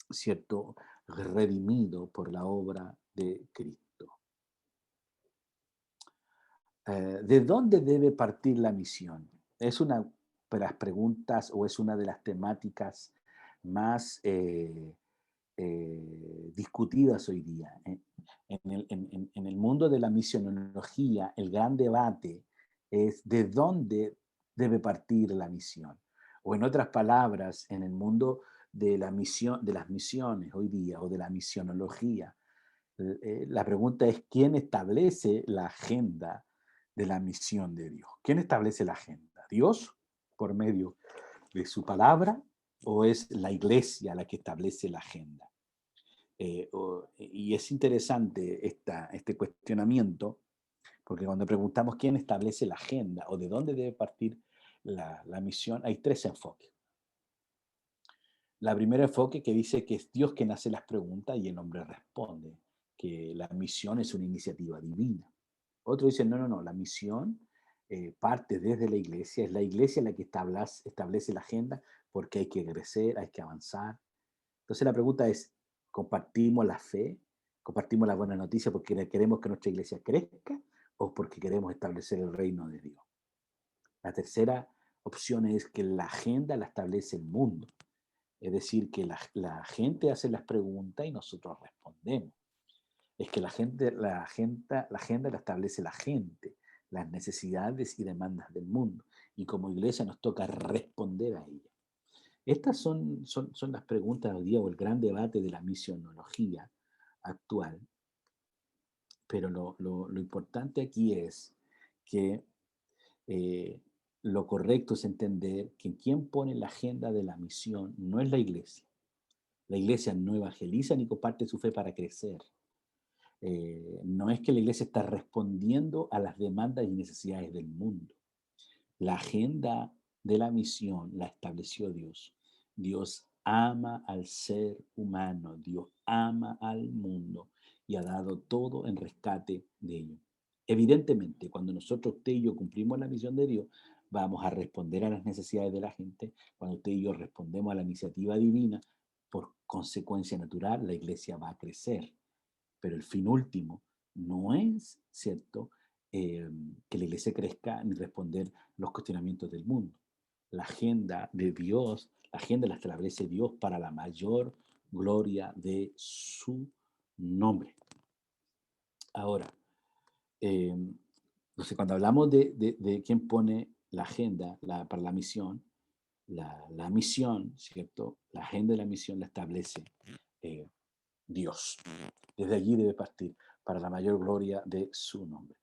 ¿cierto?, redimido por la obra de Cristo. ¿De dónde debe partir la misión? Es una de las preguntas o es una de las temáticas más discutidas hoy día. En el mundo de la misionología, el gran debate es de dónde debe partir la misión. O en otras palabras, en el mundo de la misión, de las misiones hoy día, o de la misionología, la pregunta es ¿quién establece la agenda de la misión de Dios? ¿Quién establece la agenda? ¿Dios por medio de su palabra o es la iglesia la que establece la agenda? Y es interesante este cuestionamiento, porque cuando preguntamos quién establece la agenda o de dónde debe partir la misión, hay 3 enfoques. La primera enfoque que dice que es Dios quien hace las preguntas y el hombre responde, que la misión es una iniciativa divina. Otro dice, no, la misión parte desde la iglesia, es la iglesia la que establece la agenda porque hay que crecer, hay que avanzar. Entonces la pregunta es, ¿compartimos la fe? ¿Compartimos la buena noticia porque queremos que nuestra iglesia crezca o porque queremos establecer el reino de Dios? La tercera opción es que la agenda la establece el mundo. Es decir, que la gente hace las preguntas y nosotros respondemos. Es que la agenda la establece la gente, las necesidades y demandas del mundo. Y como iglesia nos toca responder a ellas. Estas son las preguntas hoy día, o el gran debate de la misionología actual. Pero lo importante aquí es que lo correcto es entender que quien pone la agenda de la misión no es la iglesia. La iglesia no evangeliza ni comparte su fe para crecer. No es que la iglesia está respondiendo a las demandas y necesidades del mundo. La agenda de la misión la estableció Dios. Dios ama al ser humano, Dios ama al mundo y ha dado todo en rescate de ello. Evidentemente, cuando nosotros, usted y yo, cumplimos la misión de Dios, vamos a responder a las necesidades de la gente. Cuando usted y yo respondemos a la iniciativa divina, por consecuencia natural, la iglesia va a crecer. Pero el fin último no es, ¿cierto?, que la iglesia crezca ni responder los cuestionamientos del mundo. La agenda de Dios, la agenda la establece Dios para la mayor gloria de su nombre. Ahora, entonces cuando hablamos de quién pone la agenda para la misión, la misión, ¿cierto? La agenda de la misión la establece Dios. Desde allí debe partir para la mayor gloria de su nombre.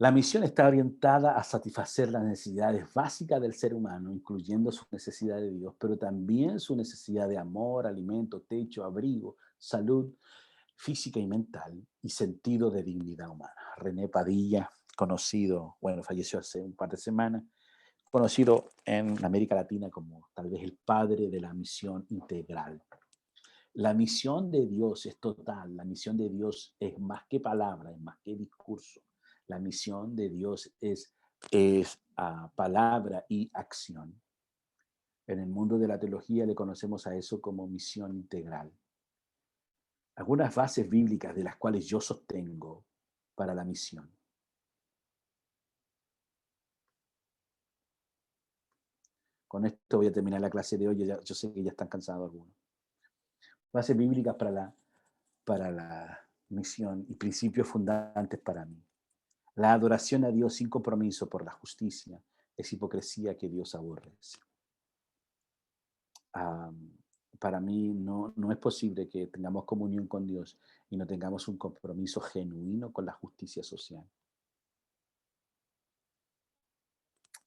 La misión está orientada a satisfacer las necesidades básicas del ser humano, incluyendo su necesidad de Dios, pero también su necesidad de amor, alimento, techo, abrigo, salud física y mental y sentido de dignidad humana. René Padilla, conocido, bueno, falleció hace un par de semanas, conocido en América Latina como tal vez el padre de la misión integral. La misión de Dios es total, la misión de Dios es más que palabra, es más que discurso. La misión de Dios es palabra y acción. En el mundo de la teología le conocemos a eso como misión integral. Algunas bases bíblicas de las cuales yo sostengo para la misión. Con esto voy a terminar la clase de hoy. Yo sé que ya están cansados algunos. Bases bíblicas para la misión y principios fundantes para mí. La adoración a Dios sin compromiso por la justicia es hipocresía que Dios aborrece. Para mí no es posible que tengamos comunión con Dios y no tengamos un compromiso genuino con la justicia social.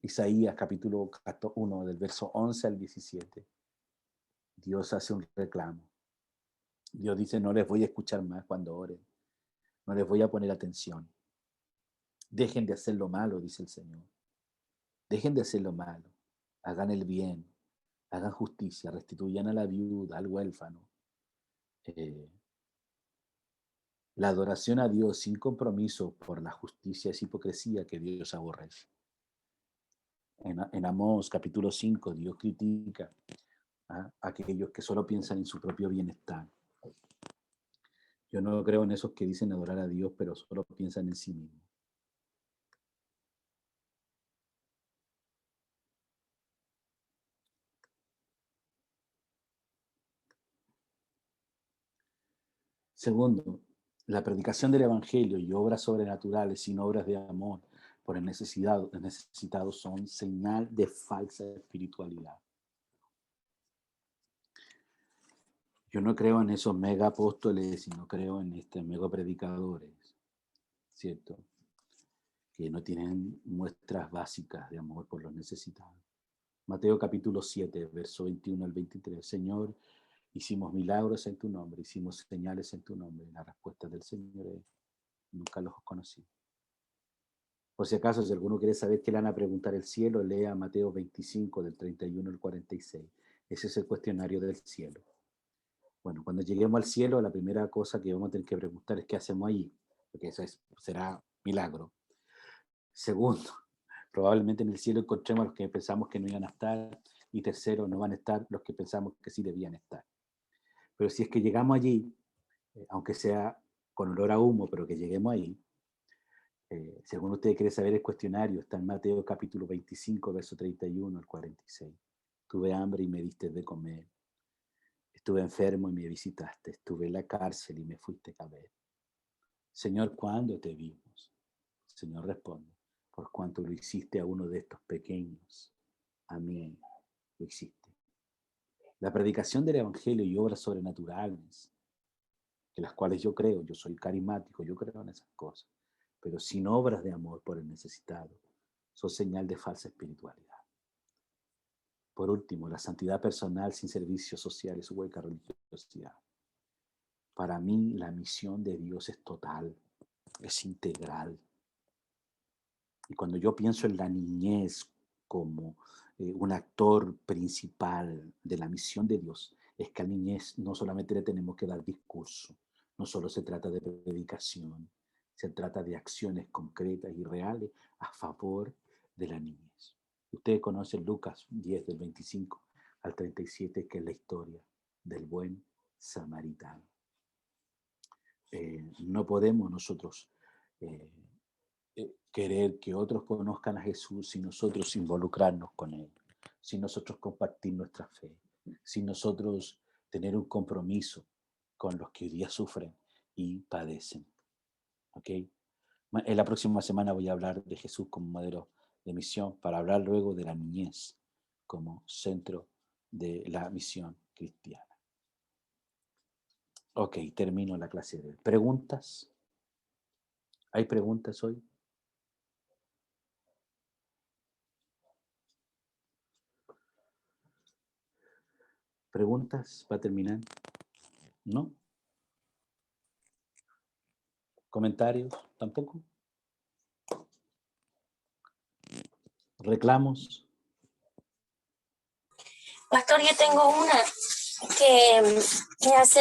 Isaías capítulo 1 del verso 11 al 17. Dios hace un reclamo. Dios dice, no les voy a escuchar más cuando oren. No les voy a poner atención. Dejen de hacer lo malo, dice el Señor. Dejen de hacer lo malo. Hagan el bien. Hagan justicia. Restituyan a la viuda, al huérfano. La adoración a Dios sin compromiso por la justicia es hipocresía que Dios aborrece. En Amós capítulo 5, Dios critica a aquellos que solo piensan en su propio bienestar. Yo no creo en esos que dicen adorar a Dios, pero solo piensan en sí mismos. Segundo, la predicación del Evangelio y obras sobrenaturales sin obras de amor por el necesitado son señal de falsa espiritualidad. Yo no creo en esos mega apóstoles y no creo en estos mega predicadores, ¿cierto? Que no tienen muestras básicas de amor por los necesitados. Mateo capítulo 7, verso 21 al 23. Señor, hicimos milagros en tu nombre, hicimos señales en tu nombre. La respuesta del Señor es, nunca los conocí. Por si acaso, si alguno quiere saber qué le van a preguntar el cielo, lea Mateo 25, del 31 al 46. Ese es el cuestionario del cielo. Bueno, cuando lleguemos al cielo, la primera cosa que vamos a tener que preguntar es qué hacemos allí, porque eso será milagro. Segundo, probablemente en el cielo encontremos a los que pensamos que no iban a estar, y tercero, no van a estar los que pensamos que sí debían estar. Pero si es que llegamos allí, aunque sea con olor a humo, pero que lleguemos ahí, Si alguno de ustedes quiere saber el cuestionario, está en Mateo capítulo 25, verso 31 al 46. Tuve hambre y me diste de comer. Estuve enfermo y me visitaste. Estuve en la cárcel y me fuiste a ver. Señor, ¿cuándo te vimos? El Señor responde, por cuanto lo hiciste a uno de estos pequeños, a mí lo hiciste. La predicación del Evangelio y obras sobrenaturales, en las cuales yo creo, yo soy carismático, yo creo en esas cosas, pero sin obras de amor por el necesitado, son señal de falsa espiritualidad. Por último, la santidad personal sin servicios sociales, hueca religiosidad. Para mí, la misión de Dios es total, es integral. Y cuando yo pienso en la niñez como un actor principal de la misión de Dios, es que a la niñez no solamente le tenemos que dar discurso, no solo se trata de predicación, se trata de acciones concretas y reales a favor de la niñez. Ustedes conocen Lucas 10, del 25 al 37, que es la historia del buen samaritano. No podemos nosotros querer que otros conozcan a Jesús sin nosotros involucrarnos con Él, sin nosotros compartir nuestra fe, sin nosotros tener un compromiso con los que hoy día sufren y padecen. ¿Ok? En la próxima semana voy a hablar de Jesús como modelo de misión, para hablar luego de la niñez como centro de la misión cristiana. Ok, termino la clase de hoy. ¿Preguntas? ¿Hay preguntas hoy? ¿Preguntas para terminar? ¿No? ¿Comentarios? ¿Tampoco? ¿Reclamos? Pastor, yo tengo una que hace